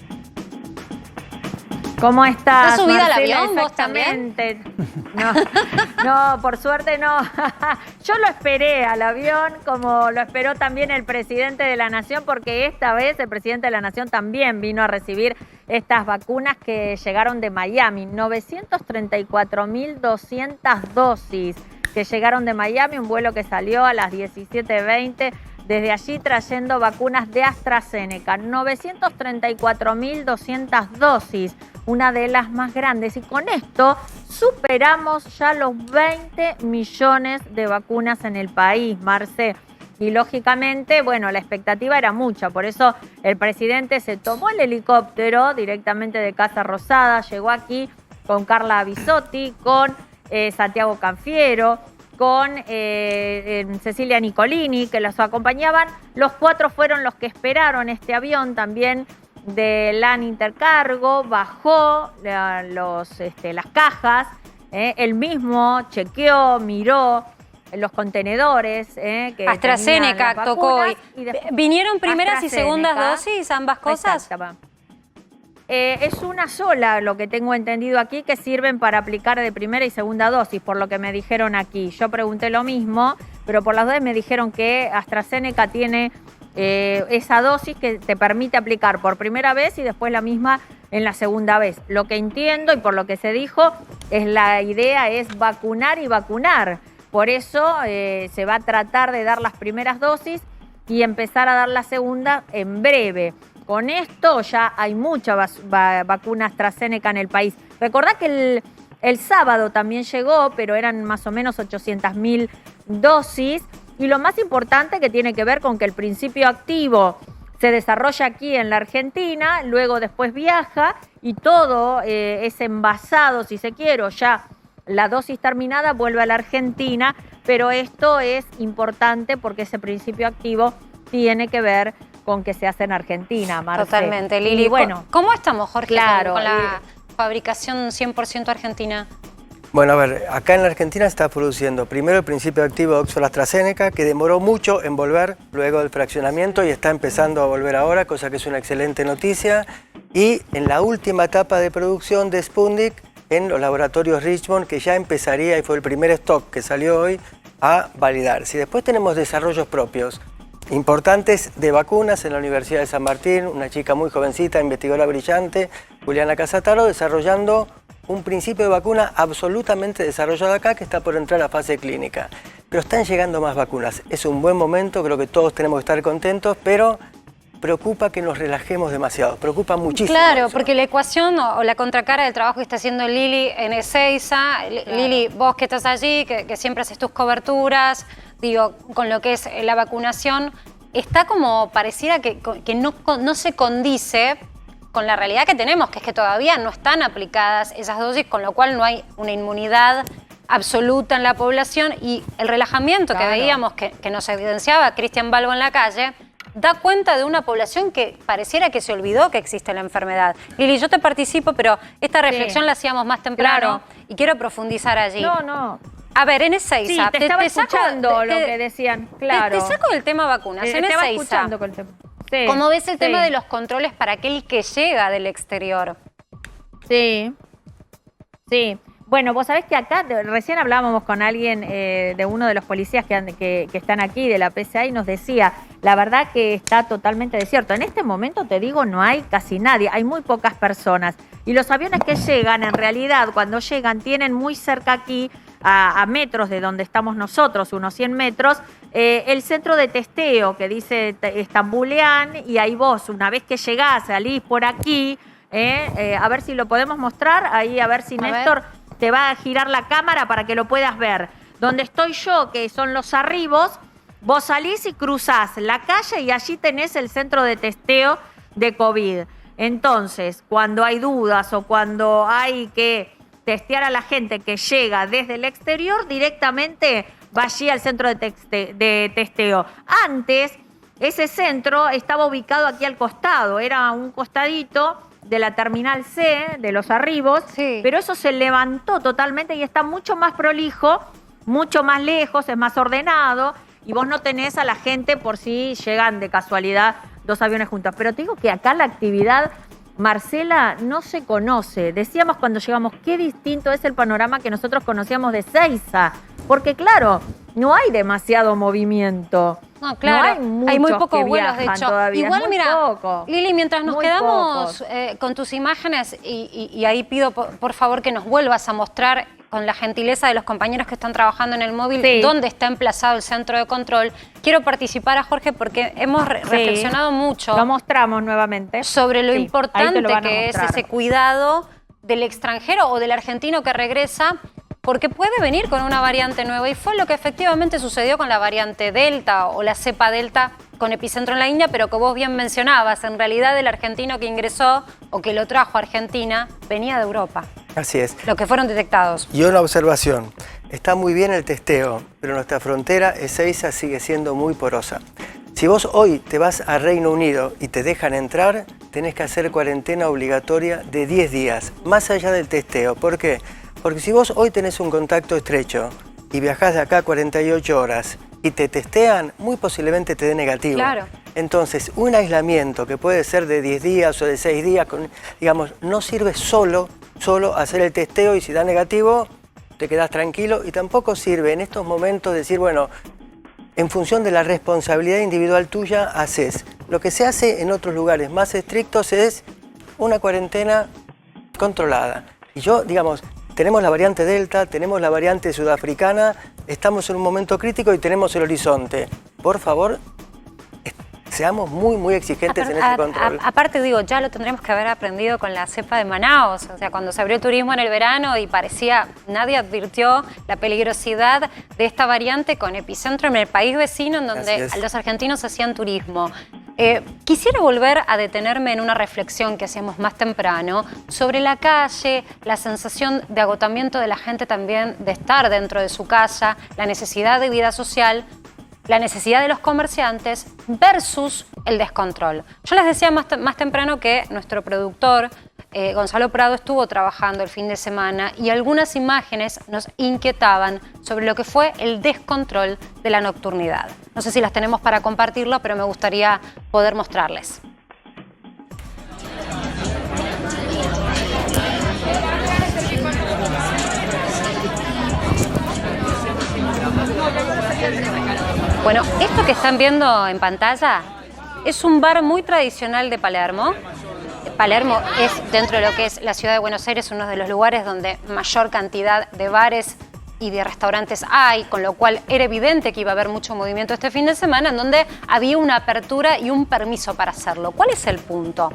¿Cómo estás? ¿Estás subida al Marcela? avión vos también? No, por suerte no. Yo lo esperé al avión, como lo esperó también el presidente de la Nación, porque esta vez el presidente de la Nación también vino a recibir estas vacunas que llegaron de Miami. 934.200 dosis que llegaron de Miami, un vuelo que salió a las 17:20. Desde allí trayendo vacunas de AstraZeneca, 934.200 dosis, una de las más grandes. Y con esto superamos ya los 20 millones de vacunas en el país, Marce. Y lógicamente, bueno, la expectativa era mucha, por eso el presidente se tomó el helicóptero directamente de Casa Rosada, llegó aquí con Carla Bisotti, con Santiago Canfiero, con Cecilia Nicolini, que los acompañaban. Los 4 fueron los que esperaron este avión también de LAN Intercargo, bajó las cajas, él mismo chequeó, miró los contenedores. Que AstraZeneca tocó hoy. ¿Vinieron primeras y segundas dosis, ambas cosas? Exacto. Es una sola, lo que tengo entendido aquí, que sirven para aplicar de primera y segunda dosis, por lo que me dijeron aquí. Yo pregunté lo mismo, pero por las dudas me dijeron que AstraZeneca tiene esa dosis que te permite aplicar por primera vez y después la misma en la segunda vez. Lo que entiendo y por lo que se dijo, la idea es vacunar y vacunar. Por eso se va a tratar de dar las primeras dosis y empezar a dar la segunda en breve. Con esto ya hay mucha vacuna AstraZeneca en el país. Recordá que el sábado también llegó, pero eran más o menos 800.000 dosis. Y lo más importante que tiene que ver con que el principio activo se desarrolla aquí en la Argentina, luego después viaja y todo es envasado, si se quiere, ya la dosis terminada vuelve a la Argentina, pero esto es importante porque ese principio activo tiene que ver con que se hace en Argentina, Marce. Totalmente, Lili. Y bueno, ¿cómo estamos, Jorge, claro, con la fabricación 100% argentina? Bueno, a ver, acá en la Argentina se está produciendo primero el principio activo de Oxford AstraZeneca, que demoró mucho en volver luego del fraccionamiento y está empezando a volver ahora, cosa que es una excelente noticia. Y en la última etapa de producción de Sputnik, en los laboratorios Richmond, que ya empezaría, y fue el primer stock que salió hoy, a validar. Si después tenemos desarrollos propios importantes de vacunas en la Universidad de San Martín, una chica muy jovencita, investigadora brillante, Juliana Casataro, desarrollando un principio de vacuna absolutamente desarrollado acá que está por entrar a fase clínica. Pero están llegando más vacunas. Es un buen momento, creo que todos tenemos que estar contentos, pero preocupa que nos relajemos demasiado, preocupa muchísimo. Claro, porque la ecuación o la contracara del trabajo que está haciendo Lili en Ezeiza, claro. Lili, vos que estás allí, que siempre haces tus coberturas, digo, con lo que es la vacunación, está como pareciera que no se condice con la realidad que tenemos, que es que todavía no están aplicadas esas dosis, con lo cual no hay una inmunidad absoluta en la población y el relajamiento que veíamos, que nos evidenciaba Cristian Balbo en la calle, da cuenta de una población que pareciera que se olvidó que existe la enfermedad. Lili, yo te participo, pero esta reflexión la hacíamos más temprano y quiero profundizar allí. No. A ver, en Ezeiza... Sí, te estaba escuchando lo que decían, claro. Te saco del tema vacunas. En estaba Ezeiza, escuchando con el tema. Sí, ¿cómo ves el tema de los controles para aquel que llega del exterior? Sí. Bueno, vos sabés que acá, recién hablábamos con alguien de uno de los policías que están aquí, de la PCA, y nos decía, la verdad que está totalmente desierto. En este momento, te digo, no hay casi nadie, hay muy pocas personas. Y los aviones que llegan, en realidad, cuando llegan, tienen muy cerca aquí, a metros de donde estamos nosotros, unos 100 metros, el centro de testeo que dice Estambuleán, y ahí vos, una vez que llegás, salís por aquí, a ver si lo podemos mostrar, ahí a ver si Néstor te va a girar la cámara para que lo puedas ver. Donde estoy yo, que son los arribos, vos salís y cruzás la calle y allí tenés el centro de testeo de COVID. Entonces, cuando hay dudas o cuando hay que testear a la gente que llega desde el exterior, directamente va allí al centro de testeo. Antes, ese centro estaba ubicado aquí al costado, era un costadito de la Terminal C, de los arribos, pero eso se levantó totalmente y está mucho más prolijo, mucho más lejos, es más ordenado, y vos no tenés a la gente por si llegan de casualidad 2 aviones juntos. Pero te digo que acá la actividad, Marcela, no se conoce. Decíamos cuando llegamos, qué distinto es el panorama que nosotros conocíamos de Seiza, porque claro, no hay demasiado movimiento. No, claro, no hay muy pocos vuelos, de hecho. Todavía. Igual, mira, poco. Lili, mientras nos quedamos con tus imágenes, y ahí pido por favor que nos vuelvas a mostrar con la gentileza de los compañeros que están trabajando en el móvil dónde está emplazado el centro de control. Quiero participar a Jorge porque hemos reflexionado mucho. Lo mostramos nuevamente. Sobre lo importante que es ese cuidado del extranjero o del argentino que regresa, porque puede venir con una variante nueva, y fue lo que efectivamente sucedió con la variante Delta o la cepa Delta con epicentro en la India, pero que vos bien mencionabas, en realidad el argentino que ingresó o que lo trajo a Argentina venía de Europa. Así es. Los que fueron detectados. Y una observación, está muy bien el testeo, pero nuestra frontera Ezeiza sigue siendo muy porosa. Si vos hoy te vas a Reino Unido y te dejan entrar, tenés que hacer cuarentena obligatoria de 10 días, más allá del testeo. ¿Por qué? Porque si vos hoy tenés un contacto estrecho y viajás de acá 48 horas y te testean, muy posiblemente te dé negativo. Claro. Entonces, un aislamiento que puede ser de 10 días o de 6 días, digamos, no sirve solo hacer el testeo y si da negativo, te quedás tranquilo, y tampoco sirve en estos momentos decir, bueno, en función de la responsabilidad individual tuya, haces. Lo que se hace en otros lugares más estrictos es una cuarentena controlada. Y yo, digamos, tenemos la variante Delta, tenemos la variante sudafricana, estamos en un momento crítico y tenemos el horizonte. Por favor, seamos muy, muy exigentes en ese control. Aparte, digo, ya lo tendremos que haber aprendido con la cepa de Manaos. O sea, cuando se abrió el turismo en el verano y parecía, nadie advirtió la peligrosidad de esta variante con epicentro en el país vecino en donde los argentinos hacían turismo. Quisiera volver a detenerme en una reflexión que hacíamos más temprano sobre la calle, la sensación de agotamiento de la gente también de estar dentro de su casa, la necesidad de vida social, la necesidad de los comerciantes versus el descontrol. Yo les decía más temprano que nuestro productor, Gonzalo Prado, estuvo trabajando el fin de semana y algunas imágenes nos inquietaban sobre lo que fue el descontrol de la nocturnidad. No sé si las tenemos para compartirlo, pero me gustaría poder mostrarles. Bueno, esto que están viendo en pantalla es un bar muy tradicional de Palermo. Palermo es, dentro de lo que es la ciudad de Buenos Aires, uno de los lugares donde mayor cantidad de bares y de restaurantes hay, con lo cual era evidente que iba a haber mucho movimiento este fin de semana, en donde había una apertura y un permiso para hacerlo. ¿Cuál es el punto?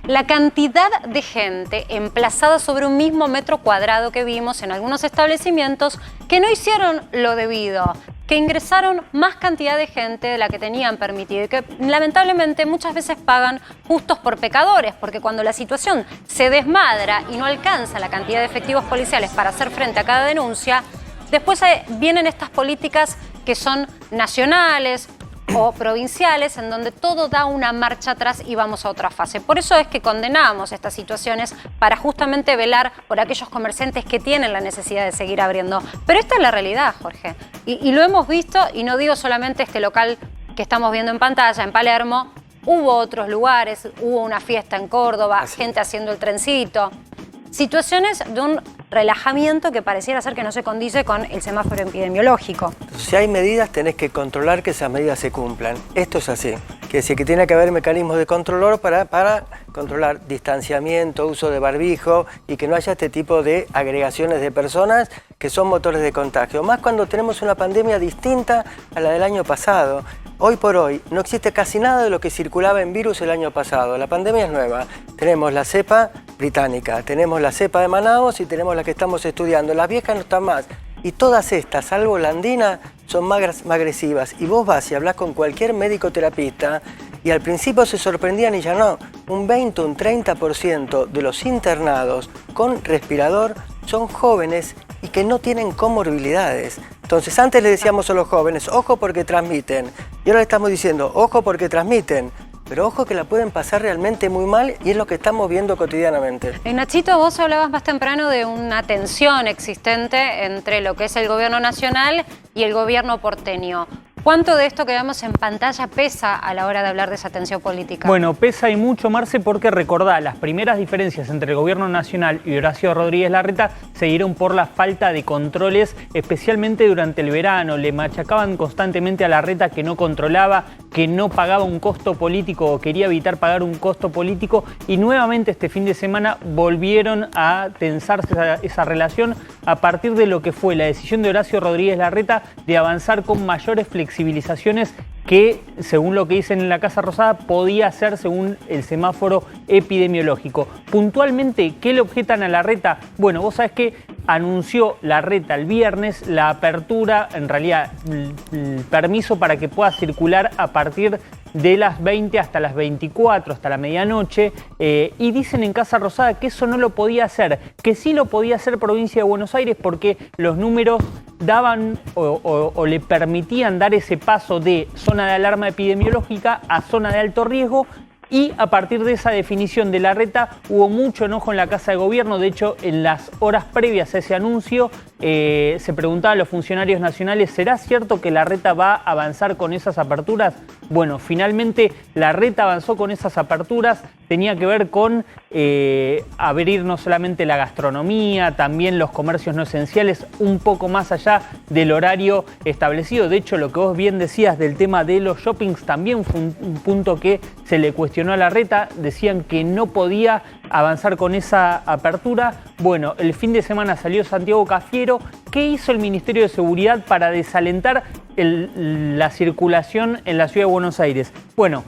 La cantidad de gente emplazada sobre un mismo metro cuadrado que vimos en algunos establecimientos que no hicieron lo debido, que ingresaron más cantidad de gente de la que tenían permitido y que lamentablemente muchas veces pagan justos por pecadores, porque cuando la situación se desmadra y no alcanza la cantidad de efectivos policiales para hacer frente a cada denuncia, después vienen estas políticas que son nacionales o provinciales, en donde todo da una marcha atrás y vamos a otra fase. Por eso es que condenamos estas situaciones, para justamente velar por aquellos comerciantes que tienen la necesidad de seguir abriendo. Pero esta es la realidad, Jorge. Y lo hemos visto, y no digo solamente este local que estamos viendo en pantalla, en Palermo. Hubo otros lugares, hubo una fiesta en Córdoba, gente haciendo el trencito. Situaciones de un relajamiento que pareciera ser que no se condice con el semáforo epidemiológico. Si hay medidas, tenés que controlar que esas medidas se cumplan. Esto es así. Quiere decir que tiene que haber mecanismos de control para controlar distanciamiento, uso de barbijo y que no haya este tipo de agregaciones de personas que son motores de contagio. Más cuando tenemos una pandemia distinta a la del año pasado. Hoy por hoy no existe casi nada de lo que circulaba en virus el año pasado. La pandemia es nueva. Tenemos la cepa británica, tenemos la cepa de Manaus y tenemos la que estamos estudiando. Las viejas no están más. Y todas estas, salvo la andina, son más agresivas. Y vos vas y hablas con cualquier médico terapista y al principio se sorprendían y ya no. Un 20, un 30% de los internados con respirador son jóvenes y que no tienen comorbilidades. Entonces antes le decíamos a los jóvenes, ojo porque transmiten. Y ahora le estamos diciendo, ojo porque transmiten. Pero ojo que la pueden pasar realmente muy mal y es lo que estamos viendo cotidianamente. Nachito, vos hablabas más temprano de una tensión existente entre lo que es el gobierno nacional y el gobierno porteño. ¿Cuánto de esto que vemos en pantalla pesa a la hora de hablar de esa tensión política? Bueno, pesa y mucho, Marce, porque recordá, las primeras diferencias entre el gobierno nacional y Horacio Rodríguez Larreta se dieron por la falta de controles, especialmente durante el verano. Le machacaban constantemente a Larreta que no controlaba, que no pagaba un costo político o quería evitar pagar un costo político, y nuevamente este fin de semana volvieron a tensarse esa relación a partir de lo que fue la decisión de Horacio Rodríguez Larreta de avanzar con mayores flexibilizaciones que, según lo que dicen en la Casa Rosada, podía hacer según el semáforo epidemiológico. Puntualmente, ¿qué le objetan a Larreta? Bueno, vos sabés que anunció Larreta el viernes la apertura, en realidad el permiso para que pueda circular a partir de las 20 hasta las 24, hasta la medianoche, y dicen en Casa Rosada que eso no lo podía hacer, que sí lo podía hacer Provincia de Buenos Aires porque los números daban o le permitían dar ese paso de zona de alarma epidemiológica a zona de alto riesgo. Y a partir de esa definición de Larreta hubo mucho enojo en la Casa de Gobierno. De hecho, en las horas previas a ese anuncio se preguntaban los funcionarios nacionales, ¿será cierto que Larreta va a avanzar con esas aperturas? Bueno, finalmente Larreta avanzó con esas aperturas. Tenía que ver con abrir no solamente la gastronomía, también los comercios no esenciales, un poco más allá del horario establecido. De hecho, lo que vos bien decías del tema de los shoppings también fue un punto que se le cuestionó a Larreta. Decían que no podía avanzar con esa apertura. Bueno, el fin de semana salió Santiago Cafiero. ¿Qué hizo el Ministerio de Seguridad para desalentar la circulación en la Ciudad de Buenos Aires? Bueno,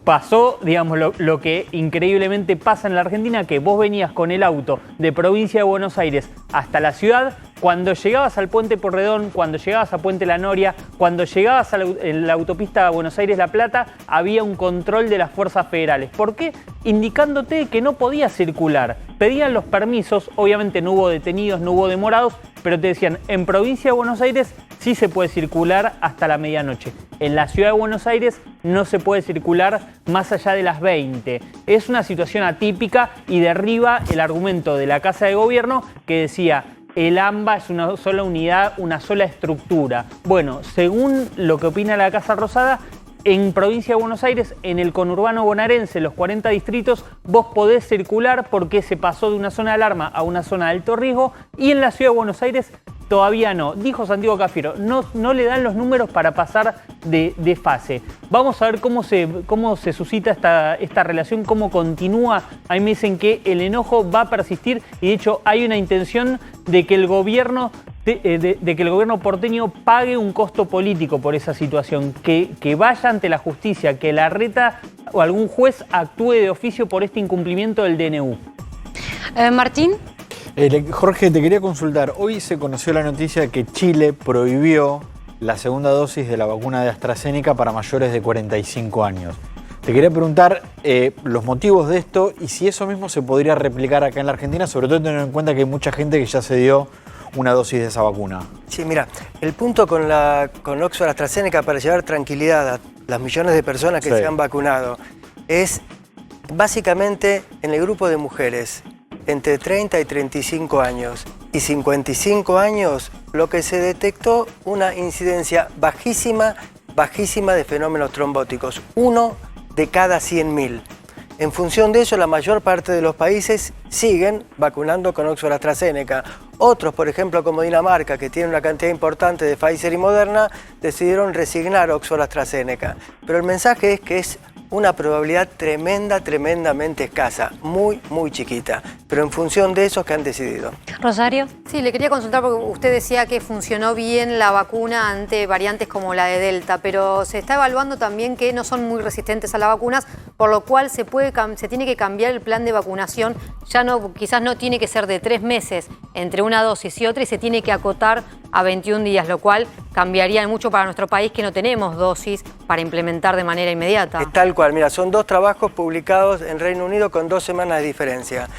pasó, digamos, lo que increíblemente pasa en la Argentina, que vos venías con el auto de Provincia de Buenos Aires hasta la ciudad. Cuando llegabas al Puente Porredón, cuando llegabas a Puente La Noria, cuando llegabas a la autopista Buenos Aires-La Plata, había un control de las fuerzas federales. ¿Por qué? Indicándote que no podías circular. Pedían los permisos, obviamente no hubo detenidos, no hubo demorados, pero te decían, en Provincia de Buenos Aires sí se puede circular hasta la medianoche. En la Ciudad de Buenos Aires no se puede circular más allá de las 20. Es una situación atípica y derriba el argumento de la Casa de Gobierno que decía, el AMBA es una sola unidad, una sola estructura. Bueno, según lo que opina la Casa Rosada, en Provincia de Buenos Aires, en el conurbano bonaerense, los 40 distritos, vos podés circular porque se pasó de una zona de alarma a una zona de alto riesgo, y en la Ciudad de Buenos Aires todavía no. Dijo Santiago Cafiero, no le dan los números para pasar de fase. Vamos a ver cómo se suscita esta relación, cómo continúa. A mí me dicen que el enojo va a persistir y de hecho hay una intención de que el gobierno porteño pague un costo político por esa situación, que vaya ante la justicia, que Larreta o algún juez actúe de oficio por este incumplimiento del DNU. Martín. Jorge, te quería consultar. Hoy se conoció la noticia de que Chile prohibió la segunda dosis de la vacuna de AstraZeneca para mayores de 45 años. Te quería preguntar los motivos de esto y si eso mismo se podría replicar acá en la Argentina, sobre todo teniendo en cuenta que hay mucha gente que ya se dio una dosis de esa vacuna. Sí, mira, el punto con Oxford AstraZeneca para llevar tranquilidad a las millones de personas que se han vacunado es básicamente en el grupo de mujeres entre 30 y 35 años y 55 años, lo que se detectó una incidencia bajísima de fenómenos trombóticos, 1 de cada 100.000. En función de eso, la mayor parte de los países siguen vacunando con Oxford AstraZeneca. Otros, por ejemplo, como Dinamarca, que tiene una cantidad importante de Pfizer y Moderna, decidieron resignar Oxford AstraZeneca. Pero el mensaje es que es una probabilidad tremendamente escasa, muy chiquita, pero en función de esos que han decidido. Rosario. Sí, le quería consultar porque usted decía que funcionó bien la vacuna ante variantes como la de Delta, pero se está evaluando también que no son muy resistentes a las vacunas, por lo cual se tiene que cambiar el plan de vacunación. Ya no, quizás no tiene que ser de 3 meses entre una dosis y otra y se tiene que acotar a 21 días, lo cual cambiaría mucho para nuestro país que no tenemos dosis para implementar de manera inmediata. Es tal cual, mira, son 2 trabajos publicados en Reino Unido con 2 semanas de diferencia.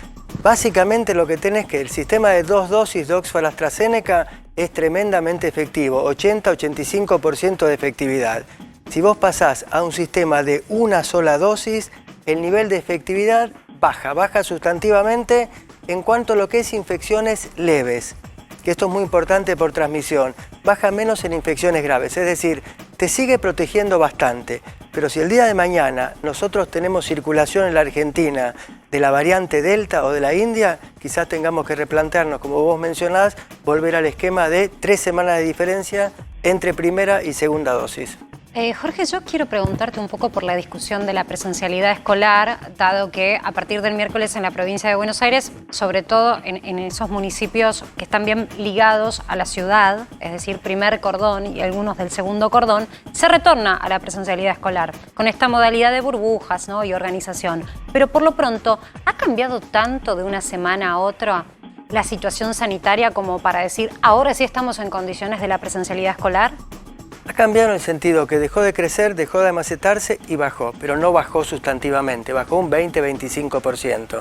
Básicamente lo que tenés que el sistema de 2 dosis de Oxford AstraZeneca es tremendamente efectivo, 80-85% de efectividad. Si vos pasás a un sistema de una sola dosis, el nivel de efectividad baja sustantivamente en cuanto a lo que es infecciones leves, que esto es muy importante por transmisión, baja menos en infecciones graves, es decir, te sigue protegiendo bastante, pero si el día de mañana nosotros tenemos circulación en la Argentina de la variante Delta o de la India, quizás tengamos que replantearnos, como vos mencionás, volver al esquema de 3 semanas de diferencia entre primera y segunda dosis. Jorge, yo quiero preguntarte un poco por la discusión de la presencialidad escolar, dado que a partir del miércoles en la provincia de Buenos Aires, sobre todo en esos municipios que están bien ligados a la ciudad, es decir, primer cordón y algunos del segundo cordón, se retorna a la presencialidad escolar con esta modalidad de burbujas, ¿no? y organización. Pero por lo pronto, ¿ha cambiado tanto de una semana a otra la situación sanitaria como para decir, ahora sí estamos en condiciones de la presencialidad escolar? Ha cambiado en el sentido que dejó de crecer, dejó de macetarse y bajó, pero no bajó sustantivamente, bajó un 20-25%.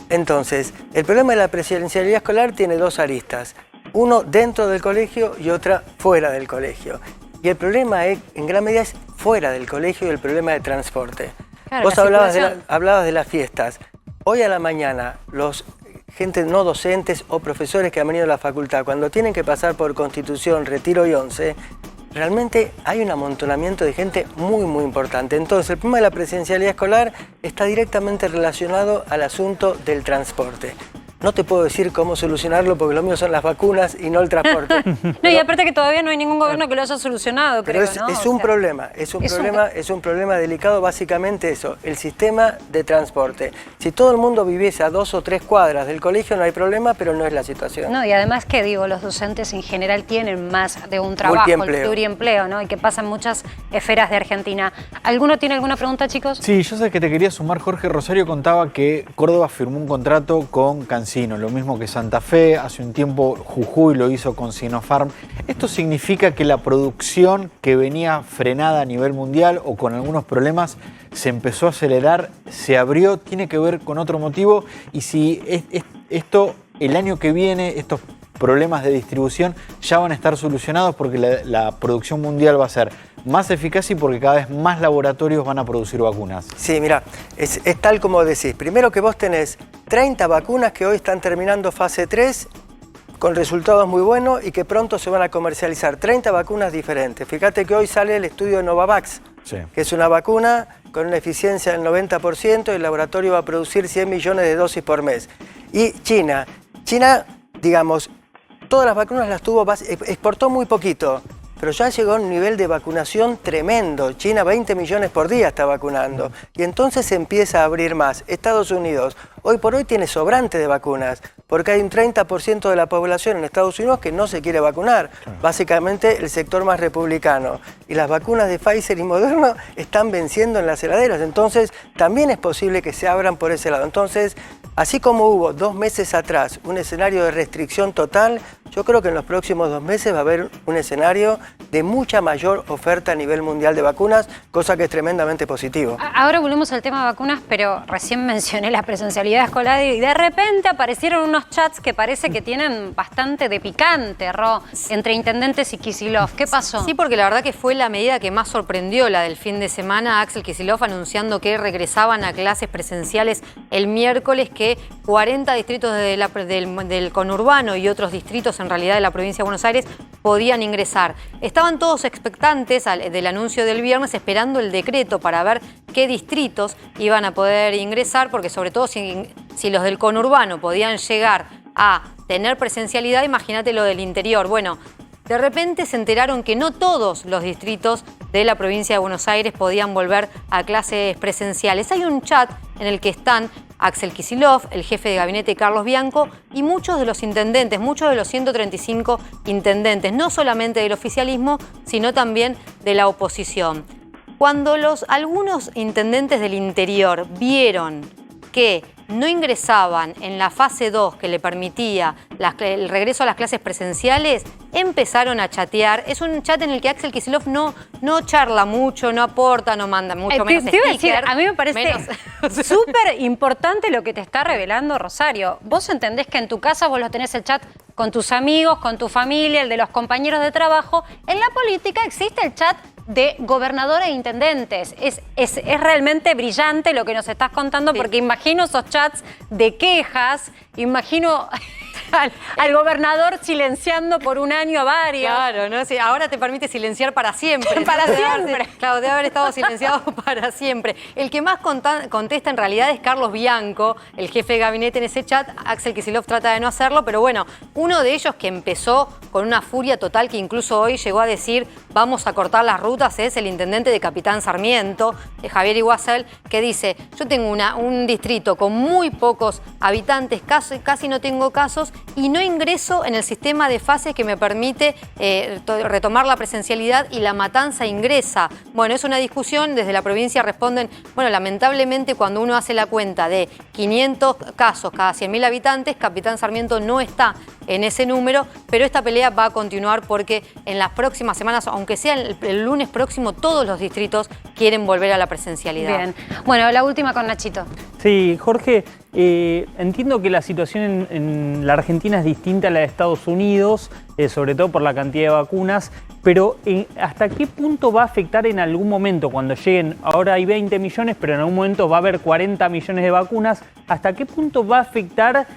Entonces, el problema de la presencialidad escolar tiene 2 aristas, uno dentro del colegio y otra fuera del colegio. Y el problema en gran medida es fuera del colegio y el problema de transporte. Claro, vos hablabas de las fiestas. Hoy a la mañana, gente no docentes o profesores que han venido a la facultad, cuando tienen que pasar por Constitución, Retiro y 11, realmente hay un amontonamiento de gente muy importante. Entonces, el problema de la presencialidad escolar está directamente relacionado al asunto del transporte. No te puedo decir cómo solucionarlo porque lo mío son las vacunas y no el transporte. No, y aparte que todavía no hay ningún gobierno que lo haya solucionado, creo, ¿no? Es un problema, es un problema delicado, básicamente eso, el sistema de transporte. Si todo el mundo viviese a 2 o 3 cuadras del colegio no hay problema, pero no es la situación. No, y además que digo, los docentes en general tienen más de un trabajo, el pluriempleo, ¿no? Y que pasan muchas esferas de Argentina. ¿Alguno tiene alguna pregunta, chicos? Sí, yo sé que te quería sumar, Jorge. Rosario contaba que Córdoba firmó un contrato con Cancino, lo mismo que Santa Fe, hace un tiempo Jujuy lo hizo con Sinopharm. ¿Esto significa que la producción que venía frenada a nivel mundial o con algunos problemas se empezó a acelerar, se abrió, tiene que ver con otro motivo? Y si esto, el año que viene, estos problemas de distribución ya van a estar solucionados porque la producción mundial va a ser más eficaz y porque cada vez más laboratorios van a producir vacunas. Sí, mira, es tal como decís. Primero que vos tenés 30 vacunas que hoy están terminando fase 3 con resultados muy buenos y que pronto se van a comercializar. 30 vacunas diferentes. Fíjate que hoy sale el estudio de Novavax, que es una vacuna con una eficiencia del 90% y el laboratorio va a producir 100 millones de dosis por mes. Y China, digamos, todas las vacunas las tuvo, exportó muy poquito, pero ya llegó a un nivel de vacunación tremendo. China 20 millones por día está vacunando. Y entonces se empieza a abrir más. Estados Unidos, hoy por hoy tiene sobrante de vacunas, porque hay un 30% de la población en Estados Unidos que no se quiere vacunar. Básicamente el sector más republicano. Y las vacunas de Pfizer y Moderna están venciendo en las heladeras. Entonces también es posible que se abran por ese lado. Entonces, así como hubo 2 meses atrás un escenario de restricción total, yo creo que en los próximos 2 meses va a haber un escenario de mucha mayor oferta a nivel mundial de vacunas, cosa que es tremendamente positivo. Ahora volvemos al tema de vacunas, pero recién mencioné la presencialidad escolar y de repente aparecieron unos chats que parece que tienen bastante de picante, entre intendentes y Kicillof. ¿Qué pasó? Sí, porque la verdad que fue la medida que más sorprendió la del fin de semana. Axel Kicillof anunciando que regresaban a clases presenciales el miércoles que 40 distritos del conurbano y otros distritos en realidad de la provincia de Buenos Aires podían ingresar. Estaban todos expectantes del anuncio del viernes, esperando el decreto para ver qué distritos iban a poder ingresar, porque sobre todo si los del conurbano podían llegar a tener presencialidad, imagínate lo del interior. Bueno, de repente se enteraron que no todos los distritos de la provincia de Buenos Aires podían volver a clases presenciales. Hay un chat en el que están Axel Kicillof, el jefe de gabinete Carlos Bianco y muchos de los intendentes, muchos de los 135 intendentes, no solamente del oficialismo, sino también de la oposición. Cuando algunos intendentes del interior vieron que no ingresaban en la fase 2 que le permitía el regreso a las clases presenciales, empezaron a chatear. Es un chat en el que Axel Kicillof no charla mucho, no aporta, no manda mucho menos te iba a decir, sticker, a mí me parece súper importante lo que te está revelando Rosario. Vos entendés que en tu casa vos lo tenés el chat con tus amigos, con tu familia, el de los compañeros de trabajo. En la política existe el chat de gobernadores e intendentes. Es realmente brillante lo que nos estás contando, sí, porque imagino esos chats de quejas, imagino al gobernador silenciando por un año a varios. Claro, ¿no? Sí, ahora te permite silenciar para siempre. Para siempre. Claro, debe haber estado silenciado para siempre. El que más contesta en realidad es Carlos Bianco, el jefe de gabinete en ese chat. Axel Kicillof trata de no hacerlo, pero bueno, uno de ellos que empezó con una furia total, que incluso hoy llegó a decir vamos a cortar las rutas, es el intendente de Capitán Sarmiento, Javier Iguazel, que dice, yo tengo un distrito con muy pocos habitantes, casi no tengo casos, y no ingreso en el sistema de fases que me permite retomar la presencialidad, y La Matanza ingresa. Bueno, es una discusión, desde la provincia responden, bueno, lamentablemente cuando uno hace la cuenta de 500 casos cada 100.000 habitantes, Capitán Sarmiento no está en ese número, pero esta pelea va a continuar porque en las próximas semanas, aunque sea el lunes próximo, todos los distritos quieren volver a la presencialidad. Bien. Bueno, la última con Nachito. Sí, Jorge, entiendo que la situación en la Argentina es distinta a la de Estados Unidos, sobre todo por la cantidad de vacunas, pero ¿hasta qué punto va a afectar en algún momento cuando lleguen? Ahora hay 20 millones, pero en algún momento va a haber 40 millones de vacunas. ¿Hasta qué punto va a afectar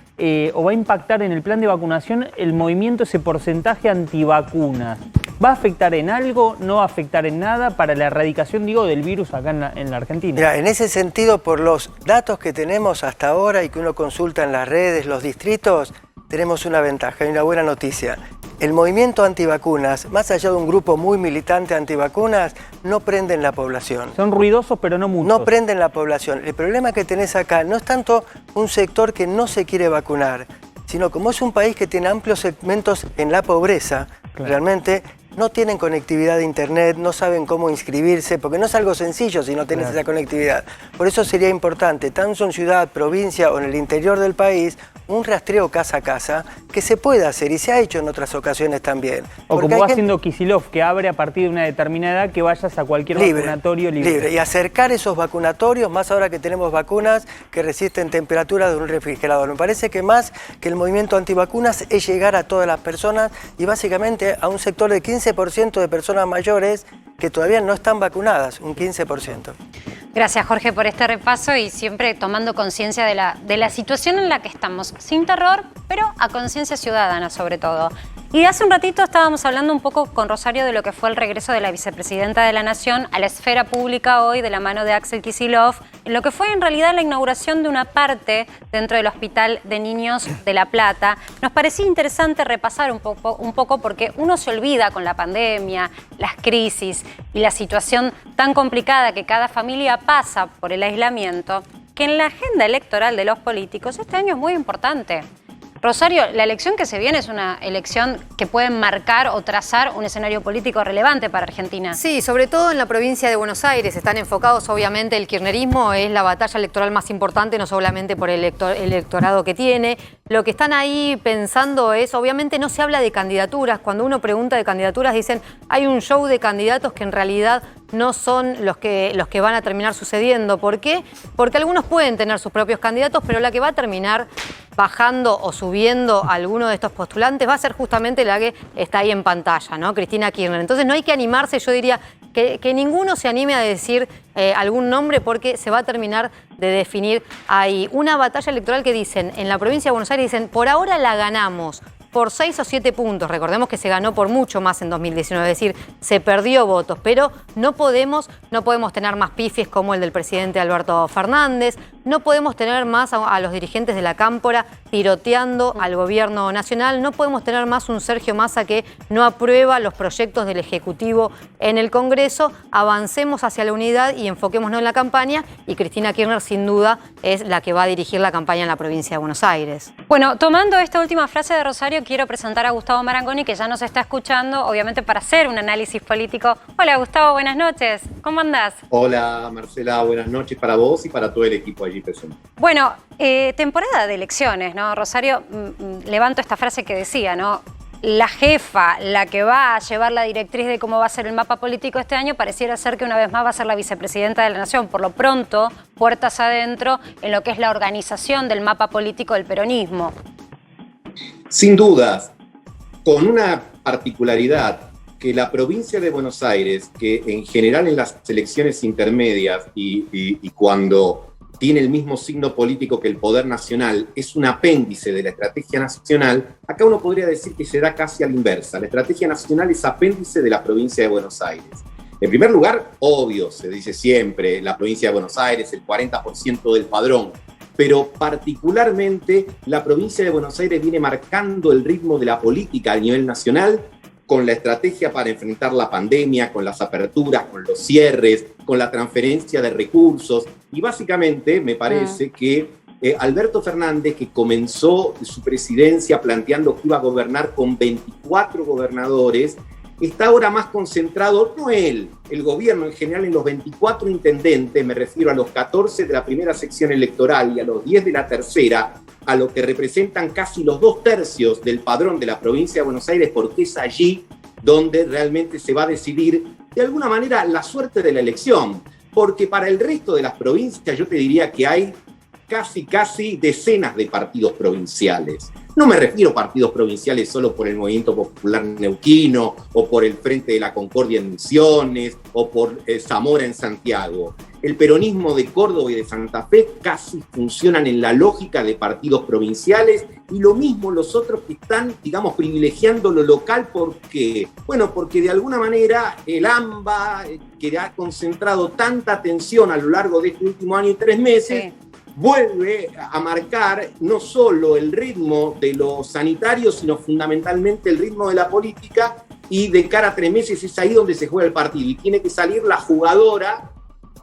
o va a impactar en el plan de vacunación el movimiento, ese porcentaje antivacunas? ¿Va a afectar en algo? ¿No va a afectar en nada para la erradicación, digo, del virus acá en la Argentina? Mira, en ese sentido, por los datos que tenemos hasta ahora y que uno consulta en las redes, los distritos, tenemos una ventaja y una buena noticia. El movimiento antivacunas, más allá de un grupo muy militante antivacunas, no prenden la población. Son ruidosos, pero no muchos. No prenden la población. El problema que tenés acá no es tanto un sector que no se quiere vacunar, sino como es un país que tiene amplios segmentos en la pobreza, claro, realmente no tienen conectividad de internet, no saben cómo inscribirse, porque no es algo sencillo si no tenés, claro, esa conectividad. Por eso sería importante, tanto en ciudad, provincia o en el interior del país, un rastreo casa a casa que se puede hacer y se ha hecho en otras ocasiones también. O como va haciendo Kicillof, que abre a partir de una determinada edad, que vayas a cualquier vacunatorio libre. Y acercar esos vacunatorios, más ahora que tenemos vacunas que resisten temperatura de un refrigerador. Me parece que más que el movimiento antivacunas es llegar a todas las personas y básicamente a un sector de 15% de personas mayores que todavía no están vacunadas, un 15%. Gracias, Jorge, por este repaso y siempre tomando conciencia de la situación en la que estamos. Sin terror, pero a conciencia ciudadana sobre todo. Y hace un ratito estábamos hablando un poco con Rosario de lo que fue el regreso de la vicepresidenta de la Nación a la esfera pública hoy de la mano de Axel Kicillof, en lo que fue en realidad la inauguración de una parte dentro del Hospital de Niños de La Plata. Nos parecía interesante repasar un poco porque uno se olvida con la pandemia, las crisis y la situación tan complicada que cada familia pasa por el aislamiento, que en la agenda electoral de los políticos este año es muy importante. Rosario, la elección que se viene es una elección que puede marcar o trazar un escenario político relevante para Argentina. Sí, sobre todo en la provincia de Buenos Aires. Están enfocados, obviamente, el kirchnerismo es la batalla electoral más importante, no solamente por el electorado que tiene. Lo que están ahí pensando es, obviamente no se habla de candidaturas. Cuando uno pregunta de candidaturas dicen, hay un show de candidatos que en realidad no son los que van a terminar sucediendo. ¿Por qué? Porque algunos pueden tener sus propios candidatos, pero la que va a terminar bajando o subiendo a alguno de estos postulantes va a ser justamente la que está ahí en pantalla, ¿no? Cristina Kirchner. Entonces no hay que animarse, yo diría que ninguno se anime a decir algún nombre porque se va a terminar de definir ahí. Una batalla electoral que dicen, en la provincia de Buenos Aires dicen, por ahora la ganamos. Por 6 o 7 puntos. Recordemos que se ganó por mucho más en 2019, es decir, se perdió votos, pero no podemos tener más pifes como el del presidente Alberto Fernández, no podemos tener más a los dirigentes de la Cámpora tiroteando al gobierno nacional, no podemos tener más un Sergio Massa que no aprueba los proyectos del Ejecutivo en el Congreso. Avancemos hacia la unidad y enfoquémonos en la campaña, y Cristina Kirchner sin duda es la que va a dirigir la campaña en la provincia de Buenos Aires. Bueno, tomando esta última frase de Rosario, quiero presentar a Gustavo Marangoni, que ya nos está escuchando, obviamente para hacer un análisis político. Hola Gustavo, buenas noches. ¿Cómo andás? Hola Marcela, buenas noches para vos y para todo el equipo allí presente. Bueno, temporada de elecciones, ¿no? Rosario, levanto esta frase que decía, ¿no? La jefa, la que va a llevar la directriz de cómo va a ser el mapa político este año, pareciera ser que una vez más va a ser la vicepresidenta de la Nación. Por lo pronto, puertas adentro en lo que es la organización del mapa político del peronismo. Sin dudas, con una particularidad, que la provincia de Buenos Aires, que en general en las elecciones intermedias y cuando tiene el mismo signo político que el poder nacional, es un apéndice de la estrategia nacional, acá uno podría decir que se da casi a la inversa. La estrategia nacional es apéndice de la provincia de Buenos Aires. En primer lugar, obvio, se dice siempre, la provincia de Buenos Aires, el 40% del padrón, pero particularmente la provincia de Buenos Aires viene marcando el ritmo de la política a nivel nacional, con la estrategia para enfrentar la pandemia, con las aperturas, con los cierres, con la transferencia de recursos. Y básicamente me parece que Alberto Fernández, que comenzó su presidencia planteando que iba a gobernar con 24 gobernadores, está ahora más concentrado, no él, el gobierno en general, en los 24 intendentes, me refiero a los 14 de la primera sección electoral y a los 10 de la tercera, a lo que representan casi los 2/3 del padrón de la provincia de Buenos Aires, porque es allí donde realmente se va a decidir de alguna manera la suerte de la elección. Porque para el resto de las provincias yo te diría que hay casi decenas de partidos provinciales. No me refiero a partidos provinciales solo por el Movimiento Popular Neuquino o por el Frente de la Concordia en Misiones o por Zamora en Santiago. El peronismo de Córdoba y de Santa Fe casi funcionan en la lógica de partidos provinciales, y lo mismo los otros que están, digamos, privilegiando lo local. ¿Por qué? Bueno, porque de alguna manera el AMBA, que ha concentrado tanta atención a lo largo de este último año y 3 meses, sí, vuelve a marcar no solo el ritmo de los sanitarios, sino fundamentalmente el ritmo de la política, y de cara a 3 meses es ahí donde se juega el partido, y tiene que salir la jugadora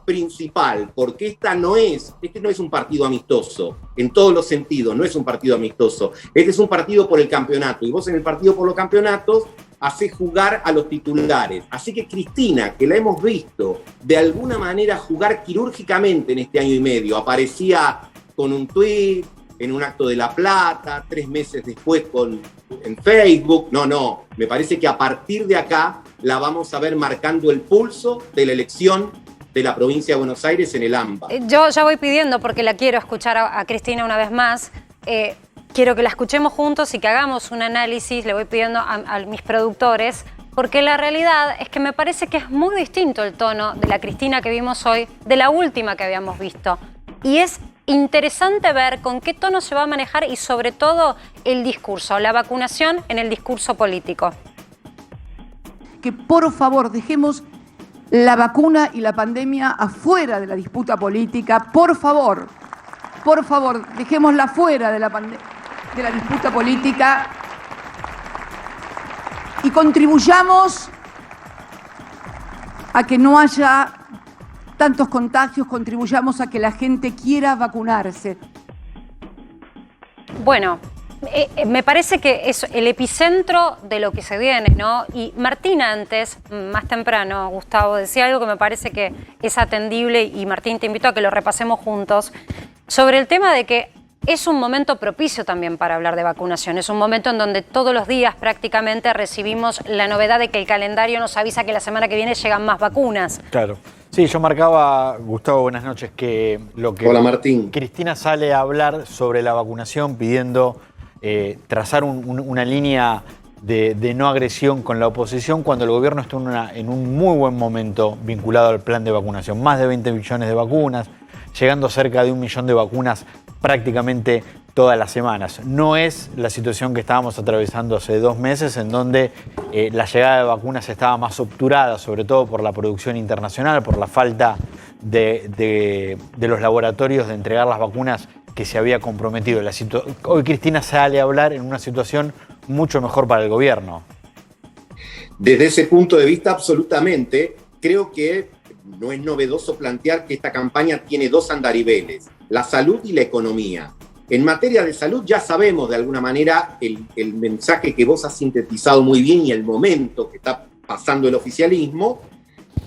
principal, porque este no es un partido amistoso, en todos los sentidos, no es un partido amistoso, este es un partido por el campeonato, y vos en el partido por los campeonatos hacés jugar a los titulares. Así que Cristina, que la hemos visto de alguna manera jugar quirúrgicamente en este año y medio, aparecía con un tuit, en un acto de La Plata, 3 meses después en Facebook, me parece que a partir de acá la vamos a ver marcando el pulso de la elección de la provincia de Buenos Aires en el AMBA. Yo ya voy pidiendo, porque la quiero escuchar a Cristina una vez más, quiero que la escuchemos juntos y que hagamos un análisis, le voy pidiendo a mis productores, porque la realidad es que me parece que es muy distinto el tono de la Cristina que vimos hoy, de la última que habíamos visto. Y es interesante ver con qué tono se va a manejar y sobre todo el discurso, la vacunación en el discurso político. Que por favor dejemos la vacuna y la pandemia afuera de la disputa política. Por favor, dejémosla fuera de la disputa política y contribuyamos a que no haya tantos contagios, contribuyamos a que la gente quiera vacunarse. Bueno, me parece que es el epicentro de lo que se viene, ¿no? Y Martín antes, más temprano, Gustavo, decía algo que me parece que es atendible, y Martín, te invito a que lo repasemos juntos, sobre el tema de que es un momento propicio también para hablar de vacunación. Es un momento en donde todos los días prácticamente recibimos la novedad de que el calendario nos avisa que la semana que viene llegan más vacunas. Claro. Sí, yo marcaba, Gustavo, buenas noches, que lo que Hola, Martín. Cristina sale a hablar sobre la vacunación pidiendo trazar una línea de no agresión con la oposición cuando el gobierno está en un muy buen momento vinculado al plan de vacunación. Más de 20 millones de vacunas, llegando cerca de 1 millón de vacunas prácticamente todas las semanas. No es la situación que estábamos atravesando hace 2 meses, en donde la llegada de vacunas estaba más obturada, sobre todo por la producción internacional, por la falta de los laboratorios de entregar las vacunas que se había comprometido. Hoy Cristina sale a hablar en una situación mucho mejor para el gobierno. Desde ese punto de vista, absolutamente, creo que no es novedoso plantear que esta campaña tiene 2 andariveles, la salud y la economía. En materia de salud ya sabemos de alguna manera el mensaje que vos has sintetizado muy bien y el momento que está pasando el oficialismo.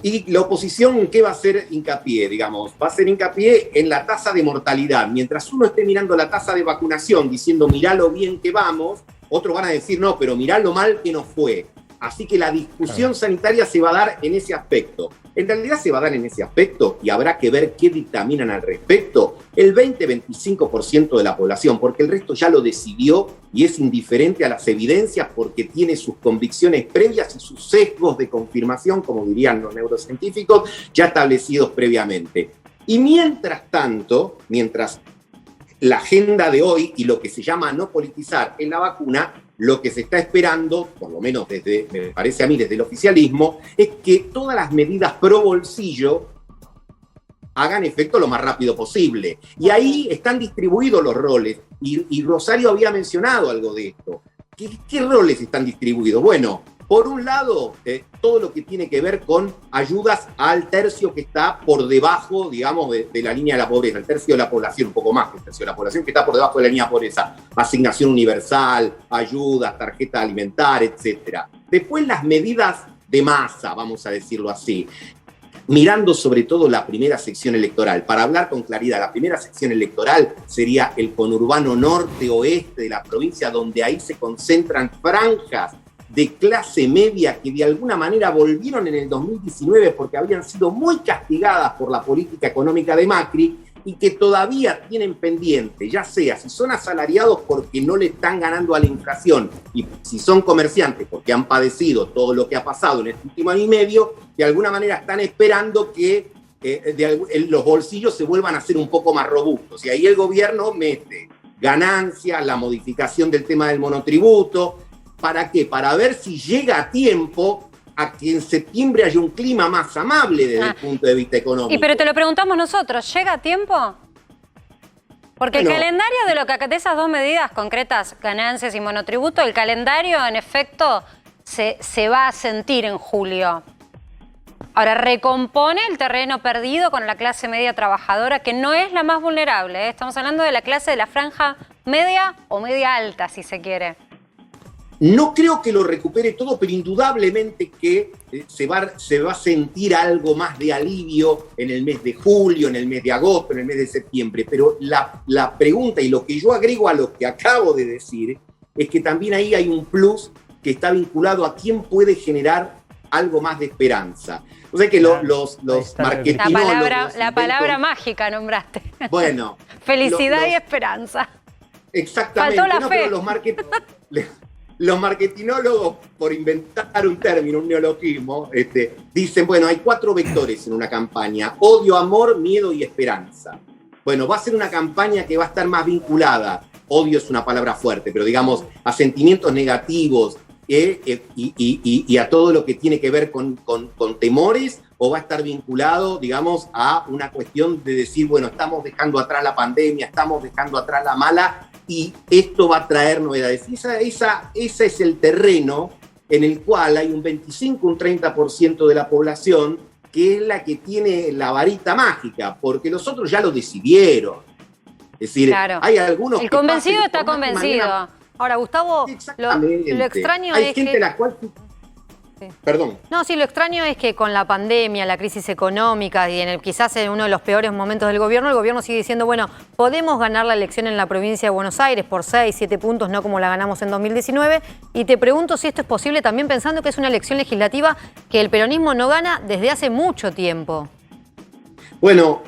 Y la oposición, ¿en qué va a hacer hincapié? Digamos, va a hacer hincapié en la tasa de mortalidad. Mientras uno esté mirando la tasa de vacunación diciendo mirá lo bien que vamos, otros van a decir no, pero mirá lo mal que nos fue. Así que la discusión sanitaria se va a dar en ese aspecto. En realidad se va a dar en ese aspecto y habrá que ver qué dictaminan al respecto el 20-25% de la población, porque el resto ya lo decidió y es indiferente a las evidencias porque tiene sus convicciones previas y sus sesgos de confirmación, como dirían los neurocientíficos, ya establecidos previamente. Y mientras tanto, mientras la agenda de hoy y lo que se llama no politizar en la vacuna, lo que se está esperando, por lo menos me parece a mí desde el oficialismo, es que todas las medidas pro bolsillo hagan efecto lo más rápido posible. Y ahí están distribuidos los roles. Y Rosario había mencionado algo de esto. ¿Qué roles están distribuidos? Bueno, por un lado, todo lo que tiene que ver con ayudas al tercio que está por debajo, digamos, de la línea de la pobreza, el tercio de la población, un poco más que el tercio de la población que está por debajo de la línea de pobreza, asignación universal, ayudas, tarjeta alimentaria, etc. Después las medidas de masa, vamos a decirlo así, mirando sobre todo la primera sección electoral. Para hablar con claridad, la primera sección electoral sería el conurbano norte-oeste de la provincia, donde ahí se concentran franjas de clase media que de alguna manera volvieron en el 2019 porque habían sido muy castigadas por la política económica de Macri y que todavía tienen pendiente, ya sea si son asalariados porque no le están ganando a la inflación y si son comerciantes porque han padecido todo lo que ha pasado en este último año y medio, de alguna manera están esperando que los bolsillos se vuelvan a ser un poco más robustos. Y ahí el gobierno mete ganancias, la modificación del tema del monotributo. ¿Para qué? Para ver si llega a tiempo a que en septiembre haya un clima más amable desde el punto de vista económico. Y pero te lo preguntamos nosotros, ¿llega a tiempo? Porque el calendario de esas 2 medidas concretas, ganancias y monotributo, el calendario en efecto se va a sentir en julio. Ahora, recompone el terreno perdido con la clase media trabajadora, que no es la más vulnerable, ¿eh? Estamos hablando de la clase de la franja media o media alta, si se quiere. No creo que lo recupere todo, pero indudablemente que se va a sentir algo más de alivio en el mes de julio, en el mes de agosto, en el mes de septiembre. Pero la pregunta y lo que yo agrego a lo que acabo de decir es que también ahí hay un plus que está vinculado a quién puede generar algo más de esperanza. O sea que los marketinólogos... La palabra mágica nombraste. Bueno. Felicidad y esperanza. Exactamente. Faltó la fe. Pero los marketinólogos, por inventar un término, un neologismo, dicen, bueno, hay 4 vectores en una campaña: odio, amor, miedo y esperanza. Bueno, va a ser una campaña que va a estar más vinculada, odio es una palabra fuerte, pero digamos, a sentimientos negativos y a todo lo que tiene que ver con temores, o va a estar vinculado, digamos, a una cuestión de decir, bueno, estamos dejando atrás la pandemia, estamos dejando atrás la mala, y esto va a traer novedades. Ese es el terreno en el cual hay un 25, un 30% de la población que es la que tiene la varita mágica, porque los otros ya lo decidieron. Es decir, claro, hay algunos... El convencido está convencido. Ahora, Gustavo, lo extraño hay es gente que... la cual... Sí. Perdón. No, sí, lo extraño es que con la pandemia, la crisis económica y quizás en uno de los peores momentos del gobierno, el gobierno sigue diciendo, bueno, podemos ganar la elección en la provincia de Buenos Aires por 6, 7 puntos, no como la ganamos en 2019. Y te pregunto si esto es posible también pensando que es una elección legislativa que el peronismo no gana desde hace mucho tiempo. Bueno,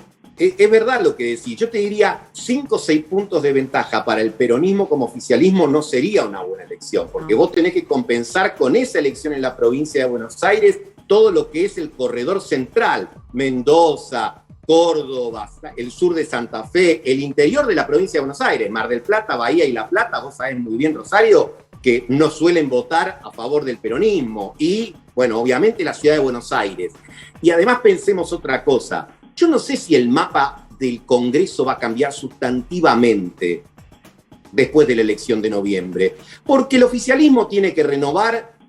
es verdad lo que decís. Yo te diría 5 o 6 puntos de ventaja para el peronismo como oficialismo no sería una buena elección, porque vos tenés que compensar con esa elección en la provincia de Buenos Aires todo lo que es el corredor central, Mendoza, Córdoba, el sur de Santa Fe, el interior de la provincia de Buenos Aires, Mar del Plata, Bahía y La Plata. Vos sabés muy bien, Rosario, que no suelen votar a favor del peronismo. Y, bueno, obviamente la ciudad de Buenos Aires. Y además pensemos otra cosa. Yo no sé si el mapa del Congreso va a cambiar sustantivamente después de la elección de noviembre, porque el oficialismo tiene que renovar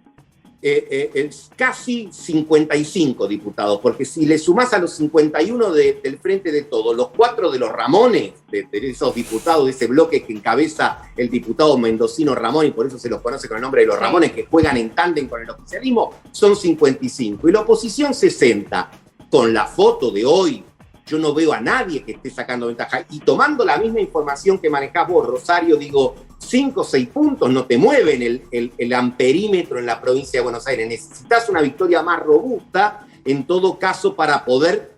casi 55 diputados, porque si le sumás a los 51 del Frente de Todos, los 4 de los Ramones, de esos diputados, de ese bloque que encabeza el diputado mendocino Ramón, y por eso se los conoce con el nombre de los Ramones, que juegan en tándem con el oficialismo, son 55, y la oposición 60. Con la foto de hoy, yo no veo a nadie que esté sacando ventaja, y tomando la misma información que manejás vos, Rosario, digo, 5 o 6 puntos no te mueven el amperímetro en la provincia de Buenos Aires. Necesitas una victoria más robusta, en todo caso, para poder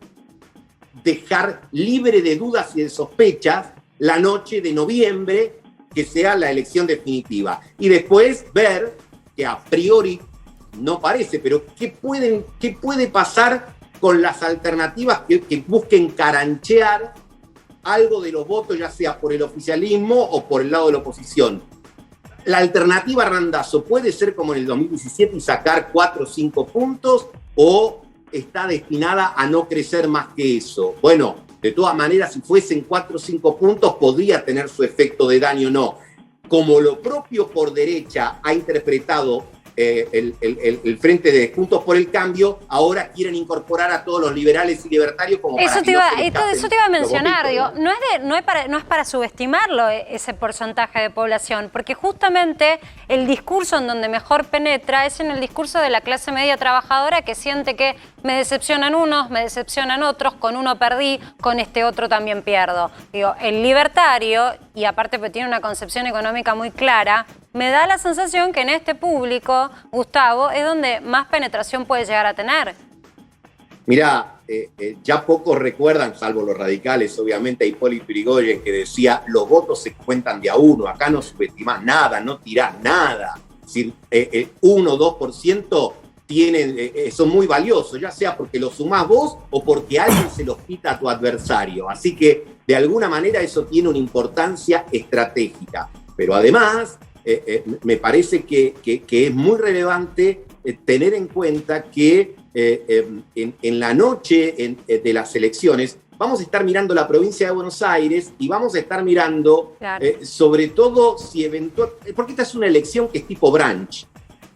dejar libre de dudas y de sospechas la noche de noviembre, que sea la elección definitiva. Y después ver, que a priori no parece, pero qué puede pasar con las alternativas que busquen caranchear algo de los votos, ya sea por el oficialismo o por el lado de la oposición. La alternativa Randazzo puede ser como en el 2017 y sacar 4 o 5 puntos, o está destinada a no crecer más que eso. Bueno, de todas maneras, si fuesen 4 o 5 puntos, podría tener su efecto de daño o no. Como lo propio por derecha ha interpretado el Frente de Juntos por el Cambio, ahora quieren incorporar a todos los liberales y libertarios como eso te iba a mencionar, digo, ¿no? no es para subestimarlo ese porcentaje de población, porque justamente el discurso en donde mejor penetra es en el discurso de la clase media trabajadora, que siente que me decepcionan unos, me decepcionan otros, con uno perdí, con este otro también pierdo. Digo, el libertario, y aparte pues tiene una concepción económica muy clara, me da la sensación que en este público, Gustavo, es donde más penetración puede llegar a tener. Mirá, ya pocos recuerdan, salvo los radicales, obviamente, a Hipólito Yrigoyen, que decía, los votos se cuentan de a uno, acá no subestimás nada, no tirás nada. Es decir, 1 o 2% son muy valiosos, ya sea porque los sumás vos o porque alguien se los quita a tu adversario. Así que, de alguna manera, eso tiene una importancia estratégica. Pero además, me parece que es muy relevante tener en cuenta que en la noche de las elecciones vamos a estar mirando la provincia de Buenos Aires y vamos a estar mirando, claro, sobre todo si porque esta es una elección que es tipo brunch.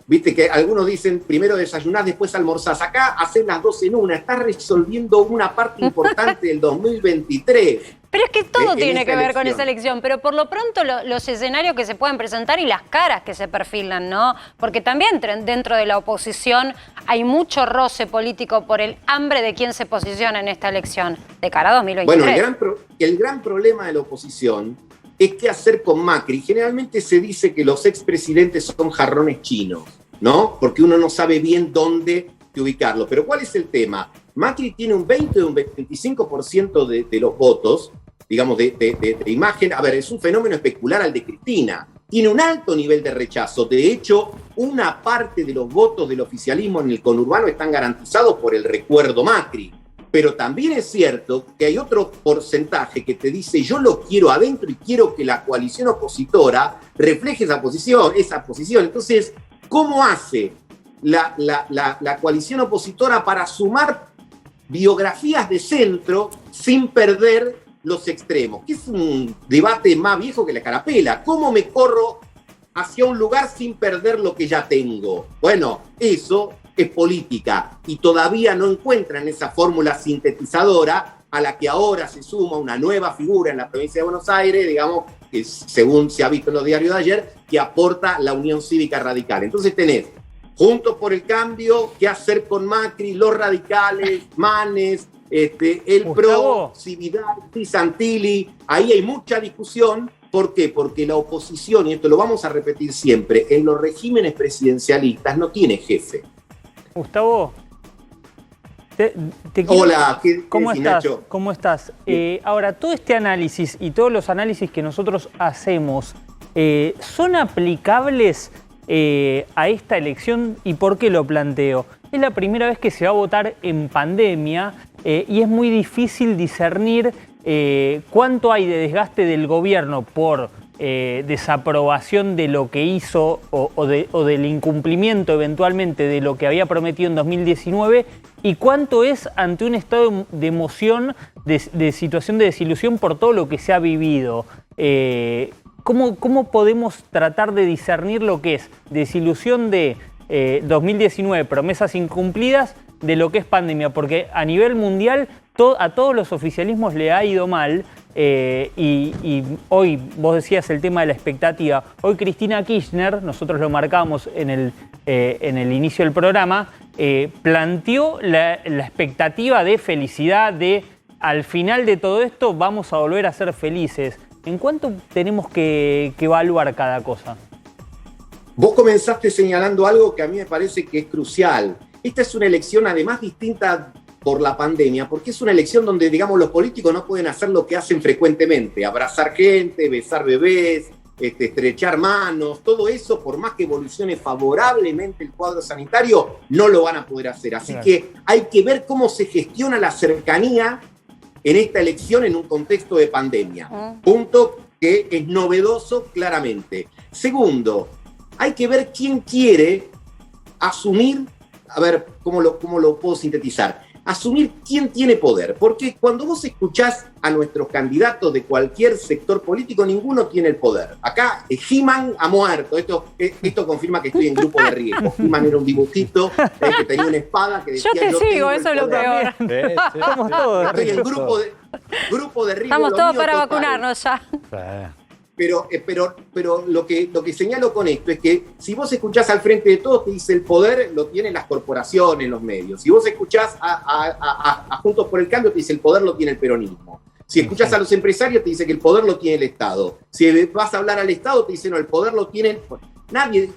Viste que algunos dicen primero desayunás, después almorzás. Acá hacen las 2 en una. Estás resolviendo una parte importante del 2023. Pero es que todo tiene que ver con esa elección, pero por lo pronto los escenarios que se pueden presentar y las caras que se perfilan, ¿no? Porque también dentro de la oposición hay mucho roce político por el hambre de quién se posiciona en esta elección de cara a 2023. Bueno, el gran problema de la oposición es qué hacer con Macri. Generalmente se dice que los expresidentes son jarrones chinos, ¿no? Porque uno no sabe bien dónde ubicarlo. Pero ¿cuál es el tema? Macri tiene un 20 o un 25% de los votos, digamos, de imagen. A ver, es un fenómeno especular al de Cristina. Tiene un alto nivel de rechazo. De hecho, una parte de los votos del oficialismo en el conurbano están garantizados por el recuerdo Macri. Pero también es cierto que hay otro porcentaje que te dice yo lo quiero adentro y quiero que la coalición opositora refleje esa posición. Entonces, ¿cómo hace la coalición opositora para sumar biografías de centro sin perder los extremos? Que es un debate más viejo que la carapela. ¿Cómo me corro hacia un lugar sin perder lo que ya tengo? Bueno, eso es política y todavía no encuentran esa fórmula sintetizadora a la que ahora se suma una nueva figura en la provincia de Buenos Aires, digamos, que según se ha visto en los diarios de ayer, que aporta la Unión Cívica Radical. Entonces tenés Juntos por el Cambio, qué hacer con Macri, los radicales, Manes, el PRO, Cividad, Santilli. Ahí hay mucha discusión. ¿Por qué? Porque la oposición, y esto lo vamos a repetir siempre, en los regímenes presidencialistas no tiene jefe. Gustavo, Hola, ¿cómo estás? Nacho? ¿Cómo estás? Ahora, todo este análisis y todos los análisis que nosotros hacemos, ¿son aplicables a esta elección? ¿Y por qué lo planteo? Es la primera vez que se va a votar en pandemia y es muy difícil discernir cuánto hay de desgaste del gobierno por desaprobación de lo que hizo o del incumplimiento eventualmente de lo que había prometido en 2019 y cuánto es ante un estado de emoción, de situación de desilusión por todo lo que se ha vivido. ¿Cómo podemos tratar de discernir lo que es desilusión de 2019, promesas incumplidas, de lo que es pandemia? Porque a nivel mundial a todos los oficialismos le ha ido mal y hoy, vos decías el tema de la expectativa, hoy Cristina Kirchner, nosotros lo marcamos en el inicio del programa, planteó la expectativa de felicidad, de al final de todo esto vamos a volver a ser felices. ¿En cuánto tenemos que evaluar cada cosa? Vos comenzaste señalando algo que a mí me parece que es crucial. Esta es una elección además distinta por la pandemia, porque es una elección donde, digamos, los políticos no pueden hacer lo que hacen frecuentemente, abrazar gente, besar bebés, estrechar manos, todo eso, por más que evolucione favorablemente el cuadro sanitario, no lo van a poder hacer. Así que hay que ver cómo se gestiona la cercanía en esta elección en un contexto de pandemia. Punto que es novedoso claramente. Segundo, hay que ver quién quiere asumir, a ver, ¿cómo lo puedo sintetizar? Asumir quién tiene poder, porque cuando vos escuchás a nuestros candidatos de cualquier sector político, ninguno tiene el poder. Acá He-Man ha muerto, esto confirma que estoy en grupo de riesgo. He-Man era un dibujito que tenía una espada que decía... Yo te sigo, eso es lo peor. Somos todos. Estoy en grupo de riesgo. Estamos todos para vacunarnos ya. Pero lo que señalo con esto es que si vos escuchás al Frente de Todos, te dice el poder lo tienen las corporaciones, los medios. Si vos escuchás a Juntos por el Cambio, te dice el poder lo tiene el peronismo. Si escuchás a los empresarios, te dice que el poder lo tiene el Estado. Si vas a hablar al Estado, te dice no, el poder lo tiene... Nadie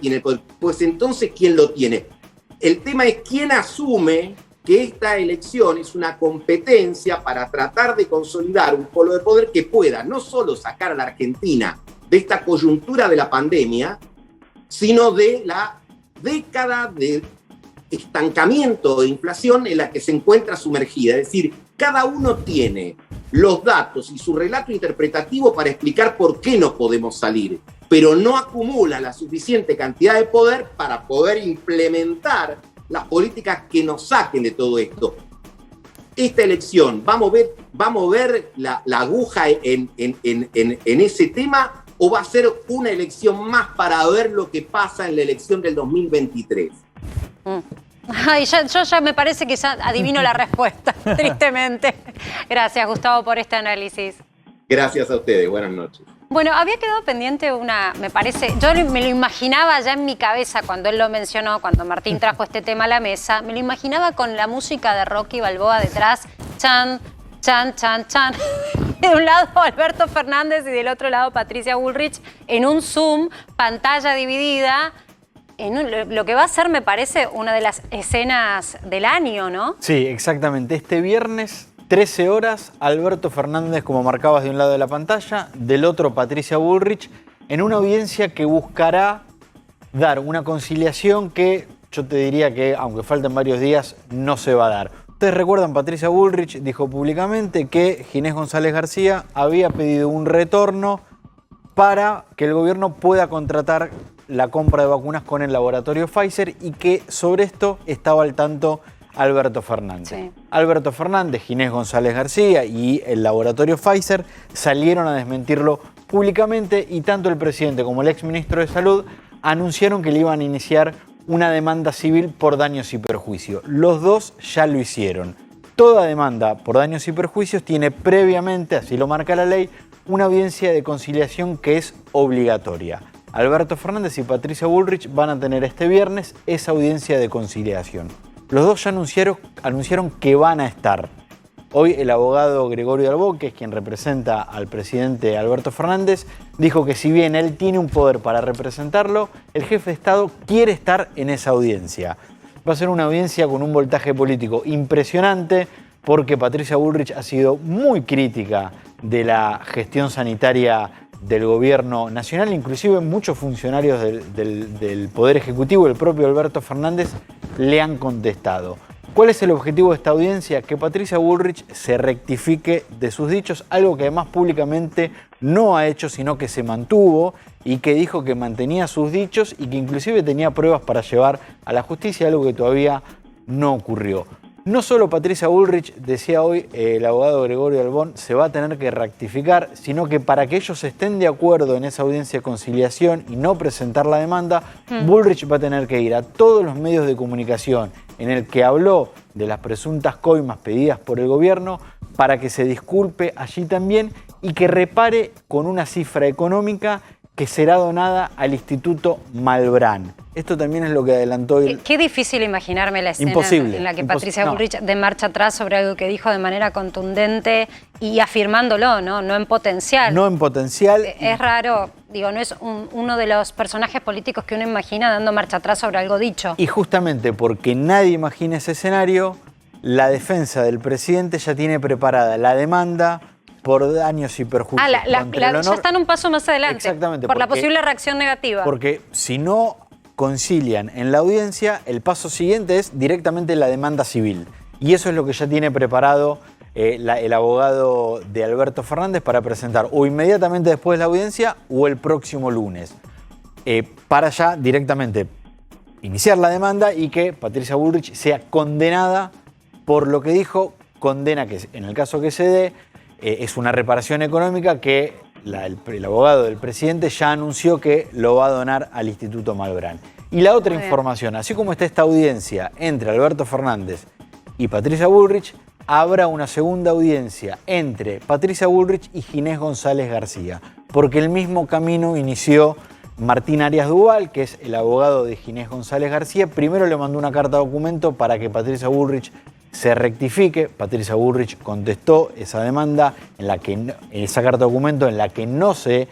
tiene el poder. Pues entonces, ¿quién lo tiene? El tema es quién asume que esta elección es una competencia para tratar de consolidar un polo de poder que pueda no solo sacar a la Argentina de esta coyuntura de la pandemia, sino de la década de estancamiento de inflación en la que se encuentra sumergida. Es decir, cada uno tiene los datos y su relato interpretativo para explicar por qué no podemos salir, pero no acumula la suficiente cantidad de poder para poder implementar las políticas que nos saquen de todo esto. Esta elección, ¿va a mover la aguja en ese tema o va a ser una elección más para ver lo que pasa en la elección del 2023? Ay, yo ya me parece que ya adivino la respuesta, tristemente. Gracias, Gustavo, por este análisis. Gracias a ustedes, buenas noches. Bueno, había quedado pendiente me parece, yo me lo imaginaba ya en mi cabeza cuando él lo mencionó, cuando Martín trajo este tema a la mesa, me lo imaginaba con la música de Rocky Balboa detrás, chan, chan, chan, chan. De un lado Alberto Fernández y del otro lado Patricia Bullrich, en un Zoom, pantalla dividida, lo que va a ser, me parece, una de las escenas del año, ¿no? Sí, exactamente. Este viernes... 13 horas, Alberto Fernández, como marcabas de un lado de la pantalla, del otro Patricia Bullrich, en una audiencia que buscará dar una conciliación que yo te diría que, aunque falten varios días, no se va a dar. Ustedes recuerdan, Patricia Bullrich dijo públicamente que Ginés González García había pedido un retorno para que el gobierno pueda contratar la compra de vacunas con el laboratorio Pfizer y que sobre esto estaba al tanto Alberto Fernández. Sí. Alberto Fernández, Ginés González García y el laboratorio Pfizer salieron a desmentirlo públicamente y tanto el presidente como el exministro de Salud anunciaron que le iban a iniciar una demanda civil por daños y perjuicios. Los dos ya lo hicieron. Toda demanda por daños y perjuicios tiene previamente, así lo marca la ley, una audiencia de conciliación que es obligatoria. Alberto Fernández y Patricia Bullrich van a tener este viernes esa audiencia de conciliación. Los dos ya anunciaron que van a estar. Hoy el abogado Gregorio Albó, que es quien representa al presidente Alberto Fernández, dijo que si bien él tiene un poder para representarlo, el jefe de Estado quiere estar en esa audiencia. Va a ser una audiencia con un voltaje político impresionante porque Patricia Bullrich ha sido muy crítica de la gestión sanitaria del gobierno nacional, inclusive muchos funcionarios del Poder Ejecutivo, el propio Alberto Fernández, le han contestado. ¿Cuál es el objetivo de esta audiencia? Que Patricia Bullrich se rectifique de sus dichos, algo que además públicamente no ha hecho, sino que se mantuvo y que dijo que mantenía sus dichos y que inclusive tenía pruebas para llevar a la justicia, algo que todavía no ocurrió. No solo Patricia Bullrich, decía hoy el abogado Gregorio Albón, se va a tener que rectificar, sino que para que ellos estén de acuerdo en esa audiencia de conciliación y no presentar la demanda, Bullrich va a tener que ir a todos los medios de comunicación en el que habló de las presuntas coimas pedidas por el gobierno para que se disculpe allí también y que repare con una cifra económica que será donada al Instituto Malbrán. Esto también es lo que adelantó el... Qué difícil imaginarme la escena en la que Patricia Bullrich de marcha atrás sobre algo que dijo de manera contundente y afirmándolo, ¿no? No en potencial. No en potencial. Es raro, digo, no es uno de los personajes políticos que uno imagina dando marcha atrás sobre algo dicho. Y justamente porque nadie imagina ese escenario, la defensa del presidente ya tiene preparada la demanda por daños y perjuicios. Ya están un paso más adelante. Exactamente. Por la posible reacción negativa. Porque si no concilian en la audiencia, el paso siguiente es directamente la demanda civil. Y eso es lo que ya tiene preparado el abogado de Alberto Fernández para presentar o inmediatamente después de la audiencia o el próximo lunes. Para ya directamente iniciar la demanda y que Patricia Bullrich sea condenada por lo que dijo, condena que en el caso que se dé, es una reparación económica que el abogado del presidente ya anunció que lo va a donar al Instituto Malbrán. Y la otra información, así como está esta audiencia entre Alberto Fernández y Patricia Bullrich, habrá una segunda audiencia entre Patricia Bullrich y Ginés González García, porque el mismo camino inició Martín Arias Duval, que es el abogado de Ginés González García. Primero le mandó una carta documento para que Patricia Bullrich se rectifique. Patricia Bullrich contestó esa demanda, esa carta documento en la que no se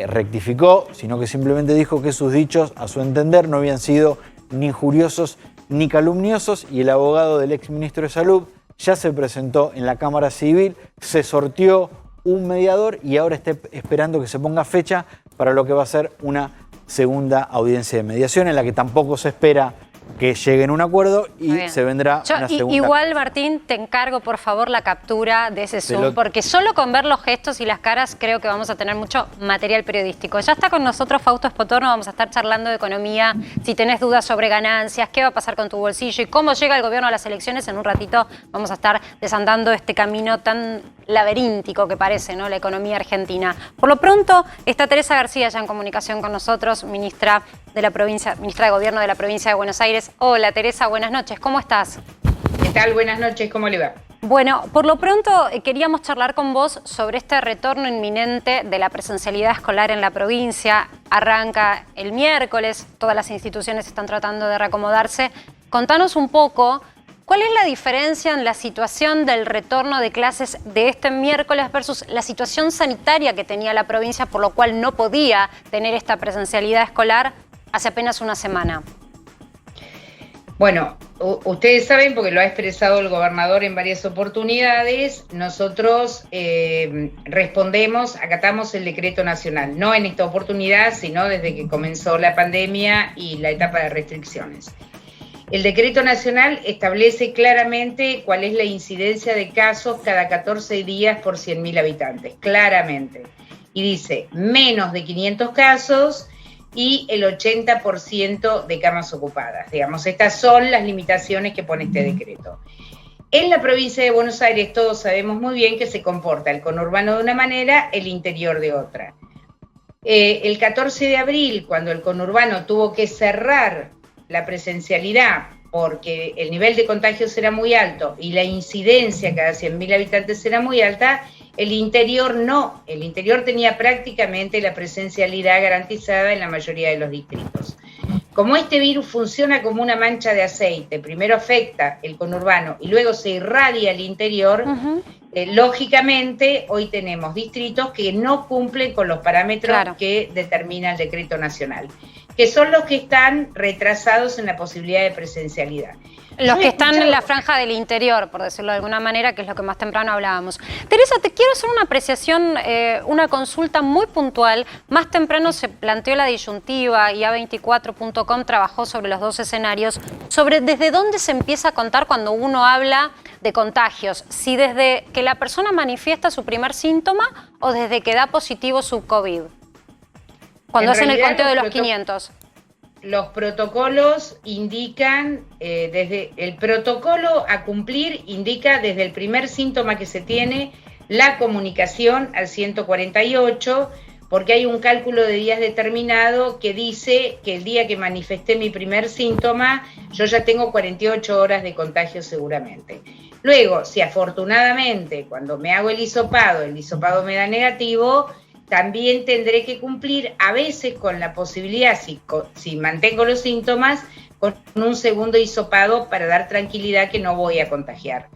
rectificó, sino que simplemente dijo que sus dichos, a su entender, no habían sido ni injuriosos ni calumniosos, y el abogado del exministro de Salud ya se presentó en la Cámara Civil, se sorteó un mediador y ahora está esperando que se ponga fecha para lo que va a ser una segunda audiencia de mediación, en la que tampoco se espera que lleguen a un acuerdo y se vendrá una segunda. Igual, Martín, te encargo, por favor, la captura de ese Zoom, porque solo con ver los gestos y las caras creo que vamos a tener mucho material periodístico. Ya está con nosotros Fausto Espotorno, vamos a estar charlando de economía, si tenés dudas sobre ganancias, qué va a pasar con tu bolsillo y cómo llega el gobierno a las elecciones. En un ratito vamos a estar desandando este camino tan laberíntico que parece, ¿no?, la economía argentina. Por lo pronto está Teresa García ya en comunicación con nosotros, ministra de Gobierno de la provincia de Buenos Aires. Hola Teresa, buenas noches, ¿cómo estás? ¿Qué tal? Buenas noches, ¿cómo le va? Bueno, por lo pronto queríamos charlar con vos sobre este retorno inminente de la presencialidad escolar en la provincia. Arranca el miércoles, todas las instituciones están tratando de reacomodarse. Contanos un poco, ¿cuál es la diferencia en la situación del retorno de clases de este miércoles versus la situación sanitaria que tenía la provincia, por lo cual no podía tener esta presencialidad escolar hace apenas una semana? Bueno, ustedes saben, porque lo ha expresado el gobernador en varias oportunidades, nosotros respondemos, acatamos el decreto nacional, no en esta oportunidad, sino desde que comenzó la pandemia y la etapa de restricciones. El decreto nacional establece claramente cuál es la incidencia de casos cada 14 días por 100.000 habitantes, claramente. Y dice, menos de 500 casos y el 80% de camas ocupadas. Digamos, estas son las limitaciones que pone este decreto. En la provincia de Buenos Aires todos sabemos muy bien que se comporta el conurbano de una manera, el interior de otra. El 14 de abril, cuando el conurbano tuvo que cerrar la presencialidad porque el nivel de contagios era muy alto y la incidencia cada 100.000 habitantes era muy alta, el interior no. El interior tenía prácticamente la presencialidad garantizada en la mayoría de los distritos. Como este virus funciona como una mancha de aceite, primero afecta el conurbano y luego se irradia al interior, lógicamente hoy tenemos distritos que no cumplen con los parámetros que determina el decreto nacional. que son los que están retrasados en la posibilidad de presencialidad. Los que están en la franja del interior, por decirlo de alguna manera, que es lo que más temprano hablábamos. Teresa, te quiero hacer una apreciación, una consulta muy puntual. Más temprano se planteó la disyuntiva y A24.com trabajó sobre los dos escenarios, sobre desde dónde se empieza a contar cuando uno habla de contagios. Si desde que la persona manifiesta su primer síntoma o desde que da positivo su COVID. Cuando hacen el conteo de los 500. Los protocolos indican, desde el protocolo a cumplir indica desde el primer síntoma que se tiene la comunicación al 148, porque hay un cálculo de días determinado que dice que el día que manifesté mi primer síntoma, yo ya tengo 48 horas de contagio seguramente. Luego, si afortunadamente cuando me hago el hisopado me da negativo, también tendré que cumplir a veces con la posibilidad, si mantengo los síntomas, con un segundo hisopado para dar tranquilidad que no voy a contagiar.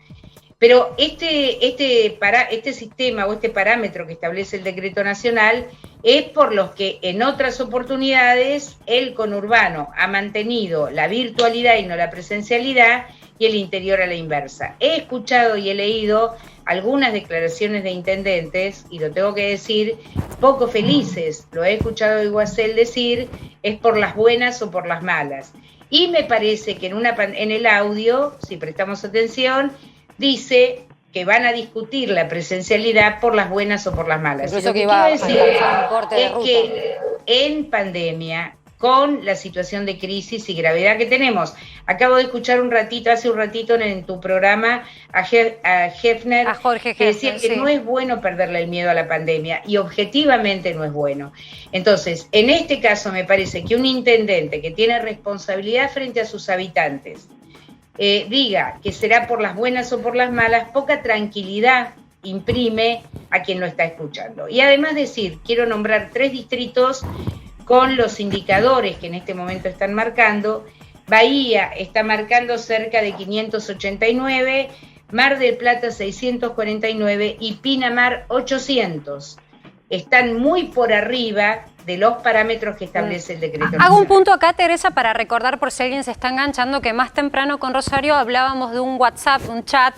Pero este sistema o este parámetro que establece el decreto nacional es por los que en otras oportunidades el conurbano ha mantenido la virtualidad y no la presencialidad y el interior a la inversa. He escuchado y he leído algunas declaraciones de intendentes, y lo tengo que decir, poco felices. Lo he escuchado a Iguacel decir, es por las buenas o por las malas. Y me parece que en el audio, si prestamos atención, dice que van a discutir la presencialidad por las buenas o por las malas. Incluso lo que quiero decir es que en pandemia, con la situación de crisis y gravedad que tenemos. Acabo de escuchar hace un ratito en tu programa a Hefner, a Jorge que decía Hefner, que no es bueno perderle el miedo a la pandemia, y objetivamente no es bueno. Entonces, en este caso me parece que un intendente que tiene responsabilidad frente a sus habitantes, diga que será por las buenas o por las malas, poca tranquilidad imprime a quien lo está escuchando. Y además quiero nombrar 3 distritos con los indicadores que en este momento están marcando. Bahía está marcando cerca de 589, Mar del Plata 649 y Pinamar 800. Están muy por arriba de los parámetros que establece el decreto nacional. Hago un punto acá, Teresa, para recordar por si alguien se está enganchando, que más temprano con Rosario hablábamos de un WhatsApp, un chat,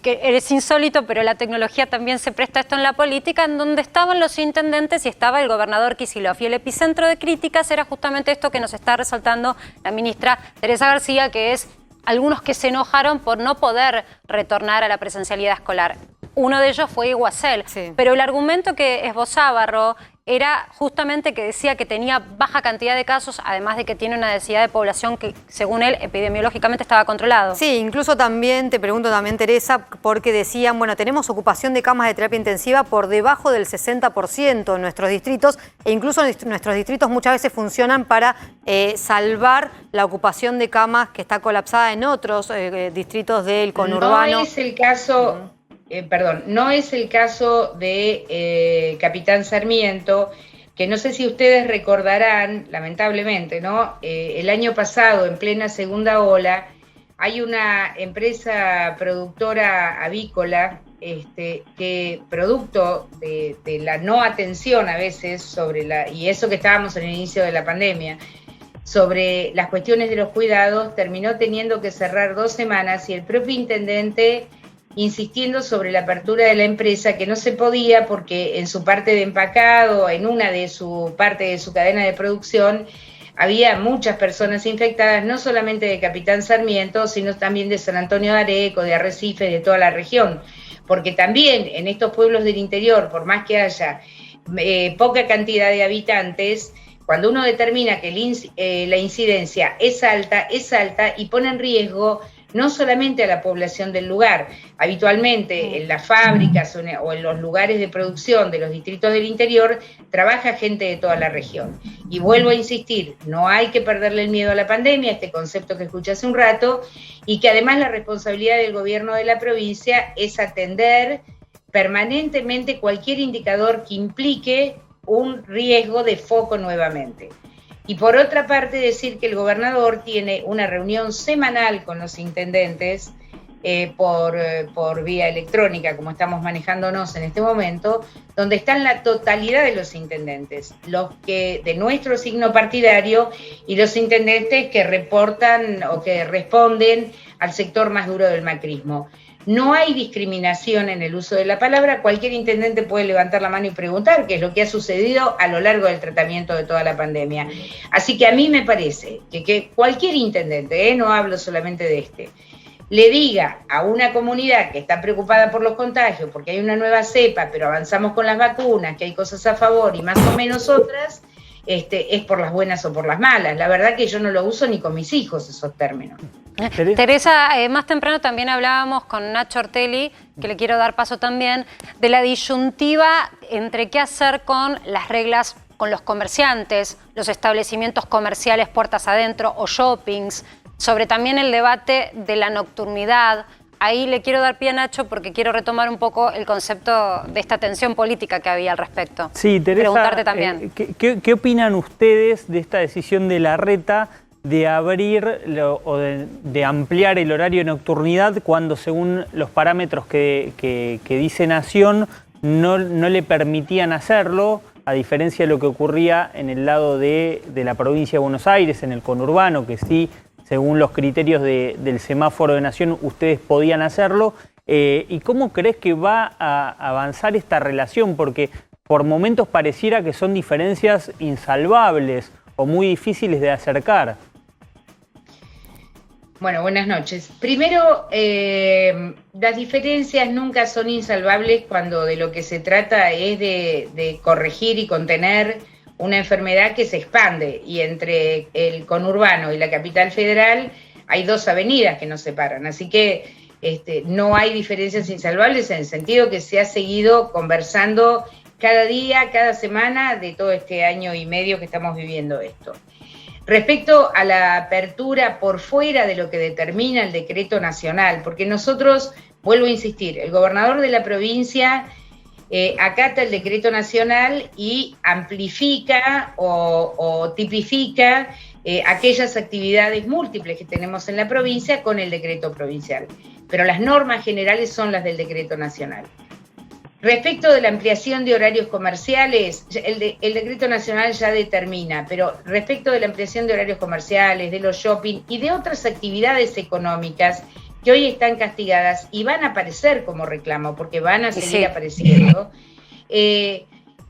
que es insólito, pero la tecnología también se presta a esto en la política, en donde estaban los intendentes y estaba el gobernador Kicillof. Y el epicentro de críticas era justamente esto que nos está resaltando la ministra Teresa García, que es algunos que se enojaron por no poder retornar a la presencialidad escolar. Uno de ellos fue Iguacel, pero el argumento que esbozaba Ro era justamente que decía que tenía baja cantidad de casos, además de que tiene una densidad de población que, según él, epidemiológicamente estaba controlado. Sí, incluso también, te pregunto también, Teresa, porque decían, bueno, tenemos ocupación de camas de terapia intensiva por debajo del 60% en nuestros distritos, e incluso nuestros distritos muchas veces funcionan para salvar la ocupación de camas que está colapsada en otros distritos del conurbano. No es el caso... no es el caso de Capitán Sarmiento, que no sé si ustedes recordarán, lamentablemente, ¿no? El año pasado, en plena segunda ola, hay una empresa productora avícola que, producto de la no atención a veces y eso que estábamos en el inicio de la pandemia, sobre las cuestiones de los cuidados, terminó teniendo que cerrar 2 semanas, y el propio intendente insistiendo sobre la apertura de la empresa, que no se podía porque en su parte de empacado, en una de su parte de su cadena de producción, había muchas personas infectadas, no solamente de Capitán Sarmiento, sino también de San Antonio de Areco, de Arrecife, de toda la región. Porque también en estos pueblos del interior, por más que haya poca cantidad de habitantes, cuando uno determina que la incidencia es alta y pone en riesgo no solamente a la población del lugar. Habitualmente en las fábricas o en los lugares de producción de los distritos del interior trabaja gente de toda la región. Y vuelvo a insistir, no hay que perderle el miedo a la pandemia, este concepto que escuché hace un rato, y que además la responsabilidad del gobierno de la provincia es atender permanentemente cualquier indicador que implique un riesgo de foco nuevamente. Y por otra parte decir que el gobernador tiene una reunión semanal con los intendentes por vía electrónica, como estamos manejándonos en este momento, donde están la totalidad de los intendentes, los que de nuestro signo partidario y los intendentes que reportan o que responden al sector más duro del macrismo. No hay discriminación en el uso de la palabra, cualquier intendente puede levantar la mano y preguntar, que es lo que ha sucedido a lo largo del tratamiento de toda la pandemia. Así que a mí me parece que cualquier intendente, no hablo solamente de este, le diga a una comunidad que está preocupada por los contagios, porque hay una nueva cepa, pero avanzamos con las vacunas, que hay cosas a favor y más o menos otras, es por las buenas o por las malas. La verdad que yo no lo uso ni con mis hijos esos términos. Teresa, más temprano también hablábamos con Nacho Ortelli, que le quiero dar paso también, de la disyuntiva entre qué hacer con las reglas con los comerciantes, los establecimientos comerciales puertas adentro o shoppings, sobre también el debate de la nocturnidad. Ahí le quiero dar pie a Nacho porque quiero retomar un poco el concepto de esta tensión política que había al respecto. Sí, Teresa, preguntarte también. ¿Qué opinan ustedes de esta decisión de Larreta de abrir o de ampliar el horario de nocturnidad cuando, según los parámetros que dice Nación, no le permitían hacerlo, a diferencia de lo que ocurría en el lado de la provincia de Buenos Aires, en el conurbano, que sí, según los criterios del semáforo de Nación, ustedes podían hacerlo? ¿Y cómo crees que va a avanzar esta relación? Porque por momentos pareciera que son diferencias insalvables o muy difíciles de acercar. Bueno, buenas noches. Primero, las diferencias nunca son insalvables cuando de lo que se trata es de corregir y contener una enfermedad que se expande, y entre el conurbano y la capital federal hay 2 avenidas que nos separan, así que no hay diferencias insalvables en el sentido que se ha seguido conversando cada día, cada semana de todo este año y medio que estamos viviendo esto. Respecto a la apertura por fuera de lo que determina el decreto nacional, porque nosotros, vuelvo a insistir, el gobernador de la provincia acata el decreto nacional y amplifica o tipifica aquellas actividades múltiples que tenemos en la provincia con el decreto provincial. Pero las normas generales son las del decreto nacional. Respecto de la ampliación de horarios comerciales, el decreto nacional ya determina, pero respecto de la ampliación de horarios comerciales, de los shopping y de otras actividades económicas que hoy están castigadas y van a aparecer como reclamo, porque van a seguir apareciendo,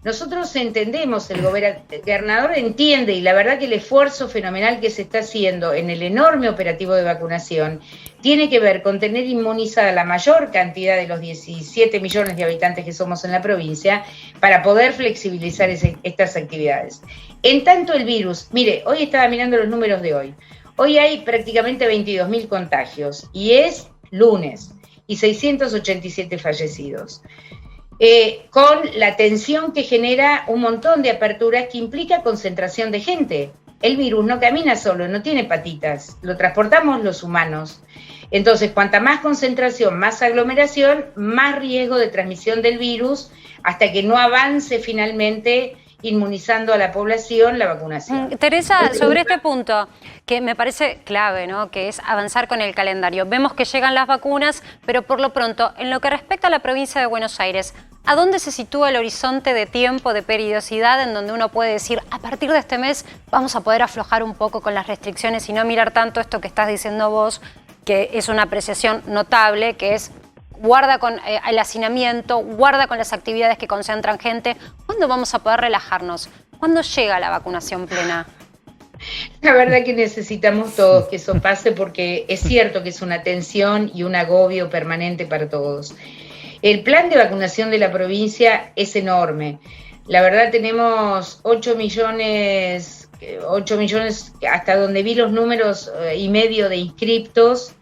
nosotros entendemos, el gobernador entiende, y la verdad que el esfuerzo fenomenal que se está haciendo en el enorme operativo de vacunación tiene que ver con tener inmunizada la mayor cantidad de los 17 millones de habitantes que somos en la provincia para poder flexibilizar estas actividades. En tanto el virus, mire, hoy estaba mirando los números de hoy. Hoy hay prácticamente 22.000 contagios y es lunes y 687 fallecidos. Con la tensión que genera un montón de aperturas que implica concentración de gente. El virus no camina solo, no tiene patitas, lo transportamos los humanos. Entonces, cuanta más concentración, más aglomeración, más riesgo de transmisión del virus, hasta que no avance finalmente inmunizando a la población la vacunación. Teresa, sobre este punto, que me parece clave, ¿no?, que es avanzar con el calendario. Vemos que llegan las vacunas, pero por lo pronto, en lo que respecta a la provincia de Buenos Aires, ¿a dónde se sitúa el horizonte de tiempo, de periodicidad, en donde uno puede decir, a partir de este mes vamos a poder aflojar un poco con las restricciones y no mirar tanto esto que estás diciendo vos, que es una apreciación notable, que es guarda con el hacinamiento, guarda con las actividades que concentran gente? ¿Cuándo vamos a poder relajarnos? ¿Cuándo llega la vacunación plena? La verdad que necesitamos todos que eso pase, porque es cierto que es una tensión y un agobio permanente para todos. El plan de vacunación de la provincia es enorme. La verdad tenemos 8 millones, hasta donde vi los números y medio de inscriptos,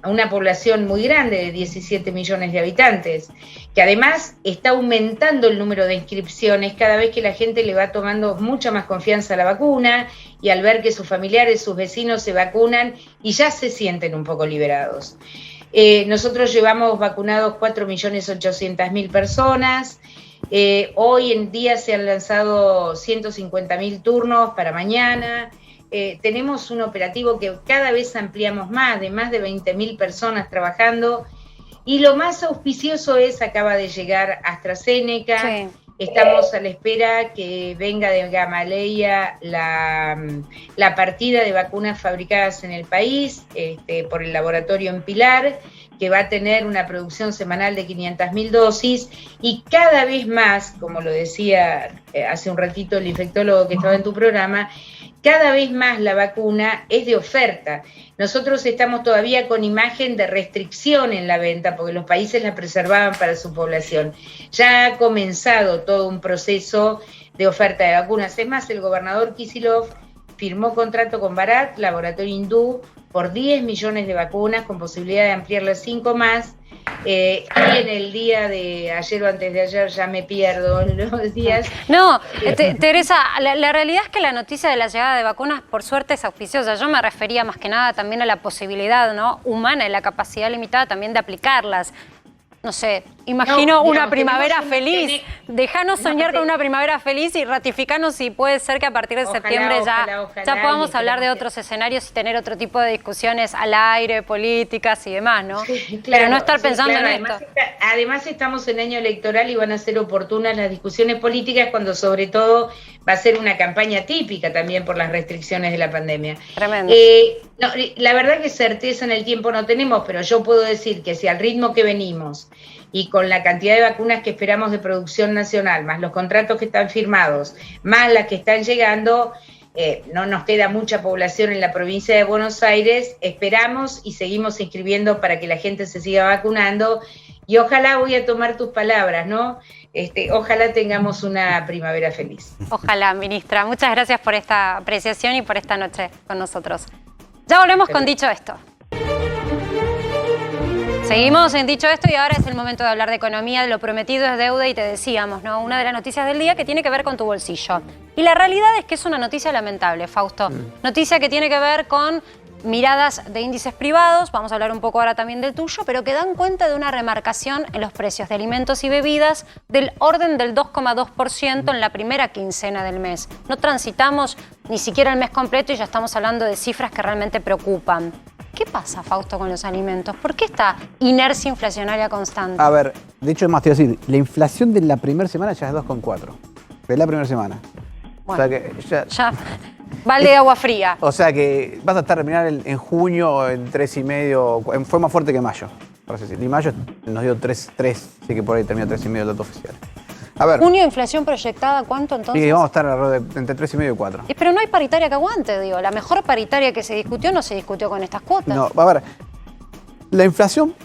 a una población muy grande de 17 millones de habitantes, que además está aumentando el número de inscripciones cada vez que la gente le va tomando mucha más confianza a la vacuna, y al ver que sus familiares, sus vecinos se vacunan y ya se sienten un poco liberados. Nosotros llevamos vacunados 4.800.000 personas. Hoy en día se han lanzado 150.000 turnos para mañana. tenemos un operativo que cada vez ampliamos más de 20.000 personas trabajando. Y lo más auspicioso es, acaba de llegar AstraZeneca, sí. Estamos a la espera que venga de Gamaleya la partida de vacunas fabricadas en el país por el laboratorio en Pilar, que va a tener una producción semanal de 500.000 dosis, y cada vez más, como lo decía hace un ratito el infectólogo que estaba en tu programa, cada vez más la vacuna es de oferta. Nosotros estamos todavía con imagen de restricción en la venta, porque los países la preservaban para su población. Ya ha comenzado todo un proceso de oferta de vacunas. Es más, el gobernador Kicillof firmó contrato con Bharat, laboratorio hindú, por 10 millones de vacunas, con posibilidad de ampliarlas 5 más. Y en el día de ayer o antes de ayer, ya me pierdo los días. No, Teresa, la realidad es que la noticia de la llegada de vacunas, por suerte, es auspiciosa. Yo me refería más que nada también a la posibilidad, ¿no?, humana y la capacidad limitada también de aplicarlas. No sé, imagino una primavera feliz. Dejanos soñar con una primavera feliz y ratificanos si puede ser que a partir de septiembre ya podamos hablar de otros escenarios y tener otro tipo de discusiones al aire, políticas y demás, ¿no? Sí, claro, pero no estar pensando en esto. Además estamos en año electoral y van a ser oportunas las discusiones políticas cuando sobre todo va a ser una campaña típica también por las restricciones de la pandemia. Tremendo. No, la verdad que certeza en el tiempo no tenemos, pero yo puedo decir que si al ritmo que venimos y con la cantidad de vacunas que esperamos de producción nacional, más los contratos que están firmados, más las que están llegando, no nos queda mucha población en la provincia de Buenos Aires, esperamos y seguimos inscribiendo para que la gente se siga vacunando, y ojalá, voy a tomar tus palabras, ¿no? Ojalá tengamos una primavera feliz. Ojalá, ministra. Muchas gracias por esta apreciación y por esta noche con nosotros. Ya volvemos con Dicho Esto. Seguimos en Dicho Esto y ahora es el momento de hablar de economía, de lo prometido es deuda y te decíamos, ¿no?, una de las noticias del día que tiene que ver con tu bolsillo. Y la realidad es que es una noticia lamentable, Fausto. Noticia que tiene que ver con miradas de índices privados, vamos a hablar un poco ahora también del tuyo, pero que dan cuenta de una remarcación en los precios de alimentos y bebidas del orden del 2,2% en la primera quincena del mes. No transitamos ni siquiera el mes completo y ya estamos hablando de cifras que realmente preocupan. ¿Qué pasa, Fausto, con los alimentos? ¿Por qué esta inercia inflacionaria constante? A ver, de hecho, es más, te iba a decir, la inflación de la primera semana ya es 2,4%. De la primera semana. Bueno, o sea que ya balde de agua fría. O sea que vas a terminar en junio en 3,5%, fue más fuerte que mayo, por así decirlo. Y mayo nos dio 3, así que por ahí terminó 3,5% el dato oficial. A ver. ¿Junio inflación proyectada cuánto entonces? Sí, vamos a estar alrededor de entre 3,5 y 4. Pero no hay paritaria que aguante, digo. La mejor paritaria que se discutió no se discutió con estas cuotas. No, a ver, la inflación,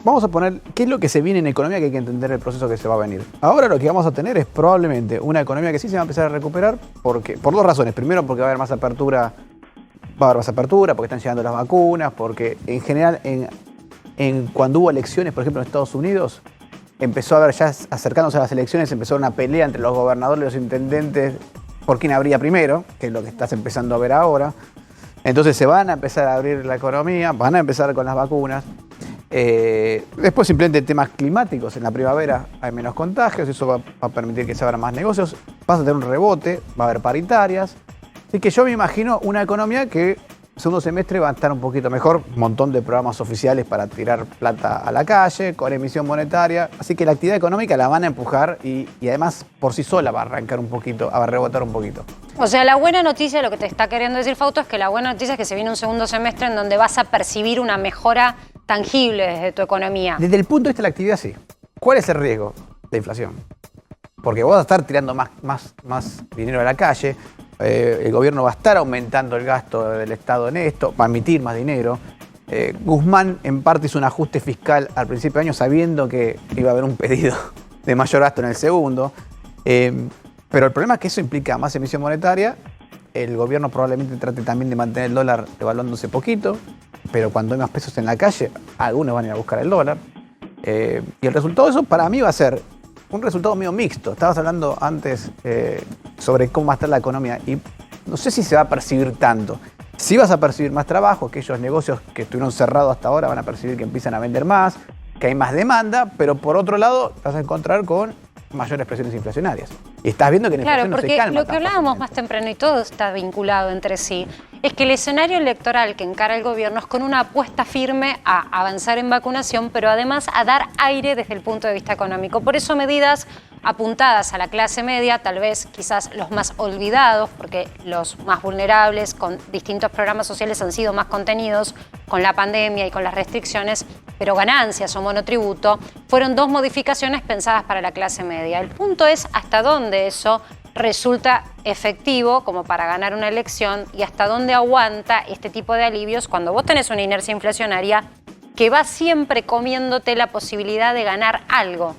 vamos a poner qué es lo que se viene en economía, que hay que entender el proceso que se va a venir. Ahora lo que vamos a tener es probablemente una economía que sí se va a empezar a recuperar por 2 razones. Primero, porque va a haber más apertura, porque están llegando las vacunas, porque en general cuando hubo elecciones, por ejemplo en Estados Unidos, empezó a haber, ya acercándose a las elecciones, empezó una pelea entre los gobernadores y los intendentes por quién abría primero, que es lo que estás empezando a ver ahora. Entonces se van a empezar a abrir la economía, van a empezar con las vacunas. Después simplemente temas climáticos. En la primavera hay menos contagios, eso va a permitir que se abran más negocios. Vas a tener un rebote, va a haber paritarias. Así que yo me imagino una economía que segundo semestre va a estar un poquito mejor, un montón de programas oficiales para tirar plata a la calle, con emisión monetaria, así que la actividad económica la van a empujar y además por sí sola va a arrancar un poquito, va a rebotar un poquito. O sea, la buena noticia, lo que te está queriendo decir Fausto, es que la buena noticia es que se viene un segundo semestre en donde vas a percibir una mejora tangible desde tu economía. Desde el punto de vista de la actividad, sí. ¿Cuál es el riesgo de inflación? Porque vos vas a estar tirando más dinero a la calle. El gobierno va a estar aumentando el gasto del Estado en esto, va a emitir más dinero. Guzmán en parte hizo un ajuste fiscal al principio de año sabiendo que iba a haber un pedido de mayor gasto en el segundo. Pero el problema es que eso implica más emisión monetaria. El gobierno probablemente trate también de mantener el dólar devaluándose poquito, pero cuando hay más pesos en la calle, algunos van a ir a buscar el dólar. Y el resultado de eso para mí va a ser un resultado medio mixto. Estabas hablando antes sobre cómo va a estar la economía y no sé si se va a percibir tanto. Sí vas a percibir más trabajo, aquellos negocios que estuvieron cerrados hasta ahora van a percibir que empiezan a vender más, que hay más demanda, pero por otro lado vas a encontrar con mayores presiones inflacionarias. Y estás viendo que la Claro, inflación no se porque calma lo que tan hablábamos más temprano, y todo está vinculado entre sí, es que el escenario electoral que encara el gobierno es con una apuesta firme a avanzar en vacunación, pero además a dar aire desde el punto de vista económico. Por eso medidas apuntadas a la clase media, tal vez quizás los más olvidados, porque los más vulnerables con distintos programas sociales han sido más contenidos con la pandemia y con las restricciones, pero ganancias o monotributo, fueron 2 modificaciones pensadas para la clase media. El punto es hasta dónde eso resulta efectivo como para ganar una elección y hasta dónde aguanta este tipo de alivios cuando vos tenés una inercia inflacionaria que va siempre comiéndote la posibilidad de ganar algo.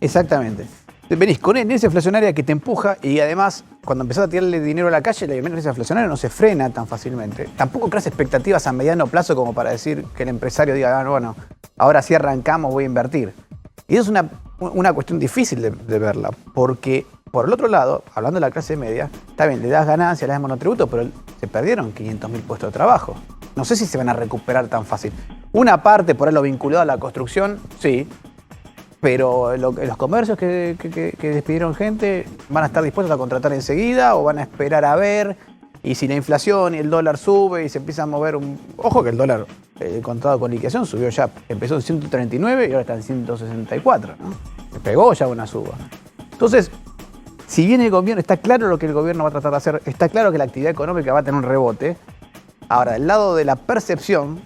Exactamente. Venís con una inercia inflacionaria que te empuja y además cuando empezás a tirarle dinero a la calle, la inercia inflacionaria no se frena tan fácilmente. Tampoco creas expectativas a mediano plazo como para decir que el empresario diga, bueno, ahora sí arrancamos, voy a invertir. Y eso es una cuestión difícil de verla, porque por el otro lado, hablando de la clase media, está bien, le das ganancias, le das monotributo, pero se perdieron 500.000 puestos de trabajo. No sé si se van a recuperar tan fácil. Una parte, por ahí lo vinculado a la construcción, sí, pero los comercios que despidieron gente van a estar dispuestos a contratar enseguida o van a esperar a ver. Y si la inflación y el dólar sube y se empieza a mover Ojo que el dólar contado con liquidación subió ya, empezó en 139 y ahora está en 164, ¿no? Se pegó ya una suba. Entonces, si viene el gobierno, está claro lo que el gobierno va a tratar de hacer, está claro que la actividad económica va a tener un rebote. Ahora, del lado de la percepción,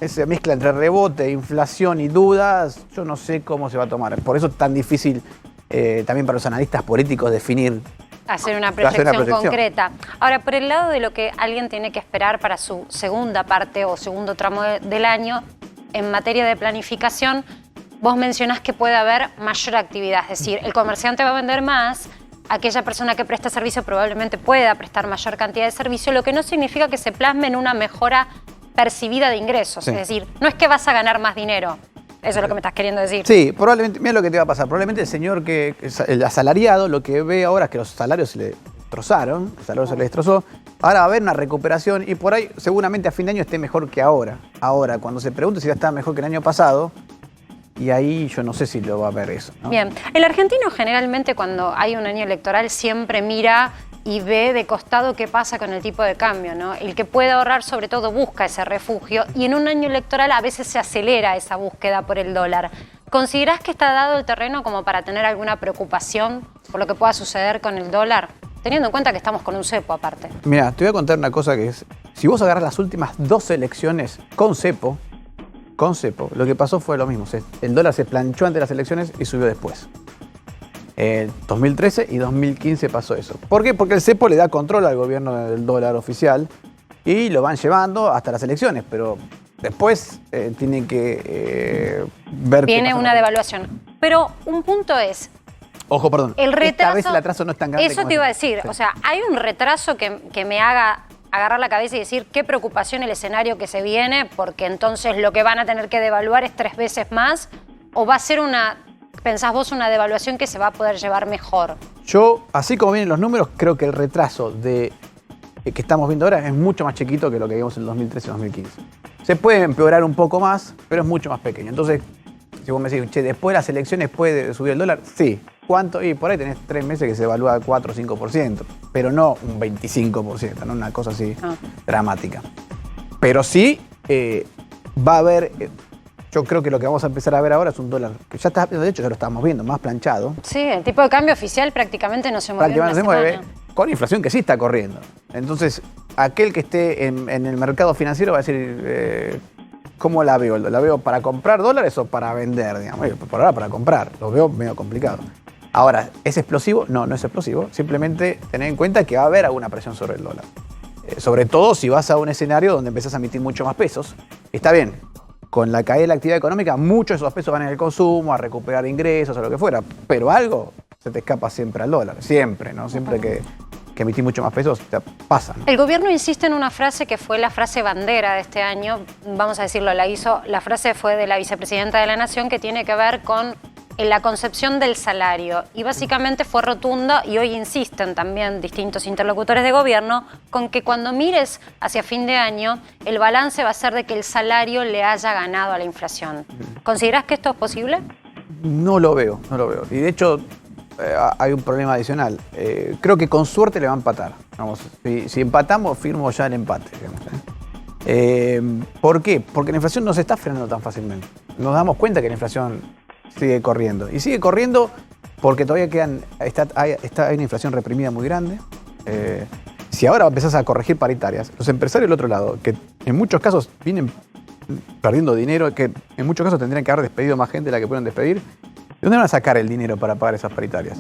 esa mezcla entre rebote, inflación y dudas, yo no sé cómo se va a tomar. Por eso es tan difícil también para los analistas políticos definir. Hacer una proyección concreta. Ahora, por el lado de lo que alguien tiene que esperar para su segunda parte o segundo tramo del año, en materia de planificación, vos mencionás que puede haber mayor actividad. Es decir, el comerciante va a vender más, aquella persona que presta servicio probablemente pueda prestar mayor cantidad de servicio, lo que no significa que se plasme en una mejora percibida de ingresos. Sí. Es decir, no es que vas a ganar más dinero. Eso es lo que me estás queriendo decir. Sí, probablemente, mira lo que te va a pasar. Probablemente el señor el asalariado, lo que ve ahora es que los salarios se le destrozaron, el salario se le destrozó. Ahora va a haber una recuperación y por ahí seguramente a fin de año esté mejor que ahora. Ahora, cuando se pregunte si va a estar mejor que el año pasado, y ahí yo no sé si lo va a ver eso, ¿no? Bien, el argentino generalmente cuando hay un año electoral siempre mira y ve de costado qué pasa con el tipo de cambio, ¿no? El que puede ahorrar sobre todo busca ese refugio y en un año electoral a veces se acelera esa búsqueda por el dólar. ¿Considerás que está dado el terreno como para tener alguna preocupación por lo que pueda suceder con el dólar? Teniendo en cuenta que estamos con un cepo aparte. Mira, te voy a contar una cosa que es, si vos agarras las últimas 2 elecciones con cepo, lo que pasó fue lo mismo. El dólar se planchó ante las elecciones y subió después. 2013 y 2015 pasó eso. ¿Por qué? Porque el cepo le da control al gobierno del dólar oficial y lo van llevando hasta las elecciones, pero después tienen que ver... Viene una devaluación. Pero un punto es... Ojo, perdón. El retraso, esta vez el atraso no es tan grande. Eso te iba a decir. Sí. O sea, hay un retraso que me haga agarrar la cabeza y decir qué preocupación el escenario que se viene, porque entonces lo que van a tener que devaluar es 3 veces más, o va a ser pensás vos, una devaluación que se va a poder llevar mejor. Yo, así como vienen los números, creo que el retraso que estamos viendo ahora es mucho más chiquito que lo que vimos en el 2013 y 2015. Se puede empeorar un poco más, pero es mucho más pequeño. Entonces, si vos me decís, che, después de las elecciones puede subir el dólar, sí. ¿Cuánto? Y por ahí tenés 3 meses que se evalúa 4 o 5%, pero no un 25%, no una cosa así dramática. Pero sí va a haber... Yo creo que lo que vamos a empezar a ver ahora es un dólar que ya está, de hecho ya lo estamos viendo, más planchado. Sí, el tipo de cambio oficial prácticamente no se mueve. Prácticamente no se mueve, con inflación que sí está corriendo. Entonces, aquel que esté en el mercado financiero va a decir, ¿cómo la veo? ¿La veo para comprar dólares o para vender? Digamos? Por ahora para comprar, lo veo medio complicado. Ahora, ¿es explosivo? No, no es explosivo. Simplemente tener en cuenta que va a haber alguna presión sobre el dólar. Sobre todo si vas a un escenario donde empezás a emitir mucho más pesos. Está bien. Con la caída de la actividad económica, muchos de esos pesos van en el consumo, a recuperar ingresos o lo que fuera. Pero algo se te escapa siempre al dólar. Siempre, ¿no? Siempre que emitís mucho más pesos, te pasa, ¿no? El gobierno insiste en una frase que fue la frase bandera de este año. Vamos a decirlo, la frase fue de la vicepresidenta de la Nación, que tiene que ver con la concepción del salario. Y básicamente fue rotunda, y hoy insisten también distintos interlocutores de gobierno, con que cuando mires hacia fin de año, el balance va a ser de que el salario le haya ganado a la inflación. ¿Considerás que esto es posible? No lo veo. Y de hecho, hay un problema adicional. Creo que con suerte le va a empatar. Vamos, si empatamos, firmo ya el empate. Digamos, ¿Por qué? Porque la inflación no se está frenando tan fácilmente. Nos damos cuenta que la inflación sigue corriendo. Y sigue corriendo porque todavía hay una inflación reprimida muy grande. Si ahora empezás a corregir paritarias, los empresarios del otro lado, que en muchos casos vienen perdiendo dinero, que en muchos casos tendrían que haber despedido más gente de la que pueden despedir, ¿de dónde van a sacar el dinero para pagar esas paritarias?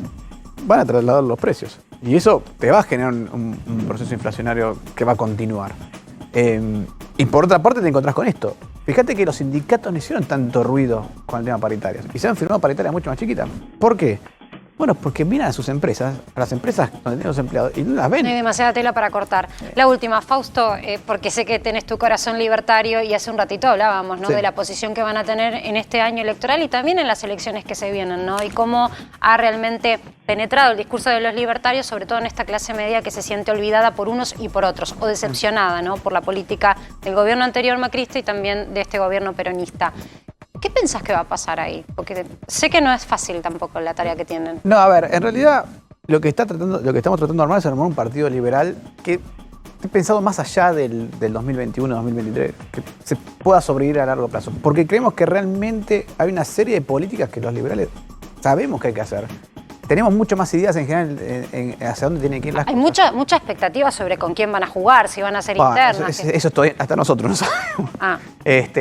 Van a trasladar los precios. Y eso te va a generar un proceso inflacionario que va a continuar. Y por otra parte te encontrás con esto. Fíjate que los sindicatos no hicieron tanto ruido con el tema paritarias. Y se han firmado paritarias mucho más chiquitas. ¿Por qué? Bueno, porque miran a sus empresas, a las empresas donde tienen los empleados, y no las ven. No hay demasiada tela para cortar. La última, Fausto, porque sé que tenés tu corazón libertario y hace un ratito hablábamos, ¿no? Sí. De la posición que van a tener en este año electoral y también en las elecciones que se vienen, ¿no? Y cómo ha realmente penetrado el discurso de los libertarios, sobre todo en esta clase media que se siente olvidada por unos y por otros, o decepcionada, ¿no? Por la política del gobierno anterior macrista y también de este gobierno peronista. ¿Qué pensás que va a pasar ahí? Porque sé que no es fácil tampoco la tarea que tienen. No, a ver, en realidad lo que estamos tratando de armar es armar un partido liberal que esté pensado más allá del 2021-2023, que se pueda sobrevivir a largo plazo. Porque creemos que realmente hay una serie de políticas que los liberales sabemos que hay que hacer. Tenemos muchas más ideas en general hacia dónde tienen que ir las Hay cosas. mucha expectativa sobre con quién van a jugar, si van a ser internas. Eso todavía, hasta nosotros no sabemos.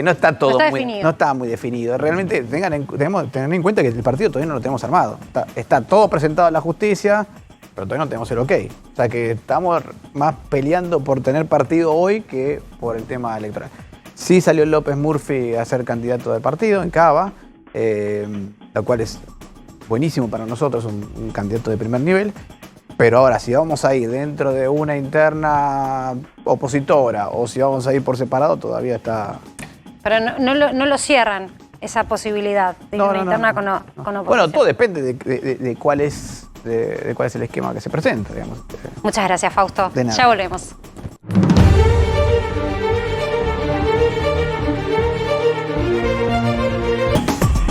No está todo definido. No está muy definido. Realmente tenemos que tener en cuenta que el partido todavía no lo tenemos armado. Está todo presentado a la justicia, pero todavía no tenemos el ok. O sea que estamos más peleando por tener partido hoy que por el tema electoral. Sí salió López Murphy a ser candidato del partido en Cava, lo cual es buenísimo para nosotros, un candidato de primer nivel. Pero ahora, si vamos a ir dentro de una interna opositora o si vamos a ir por separado, todavía está... Pero no lo cierran, esa posibilidad de una interna con oposición. Bueno, todo depende de cuál es el esquema que se presenta, digamos. Muchas gracias, Fausto. De nada. Ya volvemos.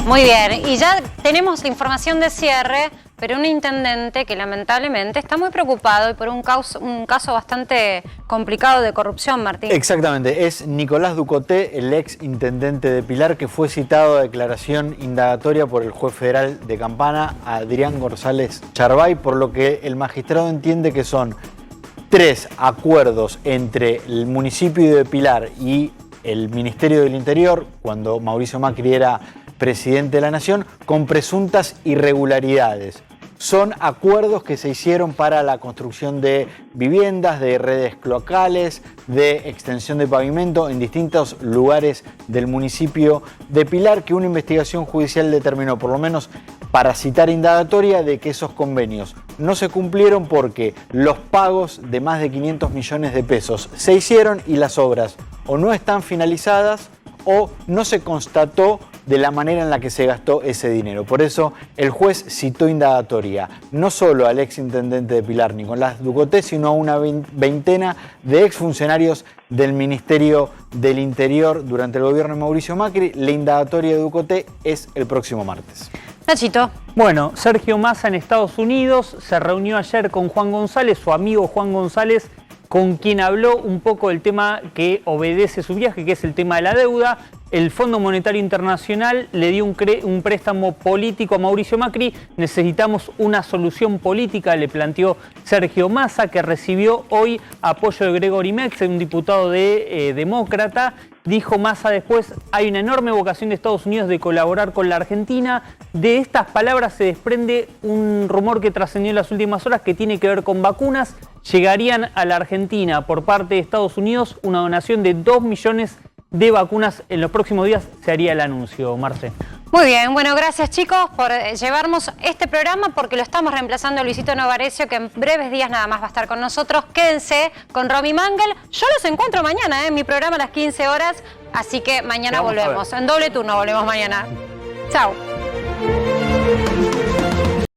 Muy bien, y ya tenemos la información de cierre, pero un intendente que lamentablemente está muy preocupado y por un caso bastante complicado de corrupción, Martín. Exactamente, es Nicolás Ducoté, el ex intendente de Pilar, que fue citado a declaración indagatoria por el juez federal de Campana, Adrián González Charbay, por lo que el magistrado entiende que son 3 acuerdos entre el municipio de Pilar y el Ministerio del Interior, cuando Mauricio Macri era presidente de la Nación, con presuntas irregularidades. Son acuerdos que se hicieron para la construcción de viviendas, de redes cloacales, de extensión de pavimento en distintos lugares del municipio de Pilar, que una investigación judicial determinó, por lo menos para citar indagatoria, de que esos convenios no se cumplieron porque los pagos de más de 500 millones de pesos se hicieron y las obras o no están finalizadas o no se constató de la manera en la que se gastó ese dinero. Por eso el juez citó indagatoria no solo al exintendente de Pilar, Nicolás Ducoté, sino a una veintena de exfuncionarios del Ministerio del Interior durante el gobierno de Mauricio Macri. La indagatoria de Ducoté es el próximo martes. Nachito. Bueno, Sergio Massa en Estados Unidos se reunió ayer con Juan González, su amigo Juan González, con quien habló un poco del tema que obedece su viaje, que es el tema de la deuda. El Fondo Monetario Internacional le dio un préstamo político a Mauricio Macri. Necesitamos una solución política, le planteó Sergio Massa, que recibió hoy apoyo de Gregory Mex, un diputado demócrata. Dijo Massa después, hay una enorme vocación de Estados Unidos de colaborar con la Argentina. De estas palabras se desprende un rumor que trascendió en las últimas horas que tiene que ver con vacunas. Llegarían a la Argentina por parte de Estados Unidos una donación de 2 millones de vacunas. En los próximos días se haría el anuncio, Marce. Muy bien, bueno, gracias chicos por llevarnos este programa porque lo estamos reemplazando a Luisito Novarecio, que en breves días nada más va a estar con nosotros. Quédense con Romy Mangel. Yo los encuentro mañana en mi programa a las 15 horas, así que mañana volvemos. En doble turno volvemos mañana. Chao.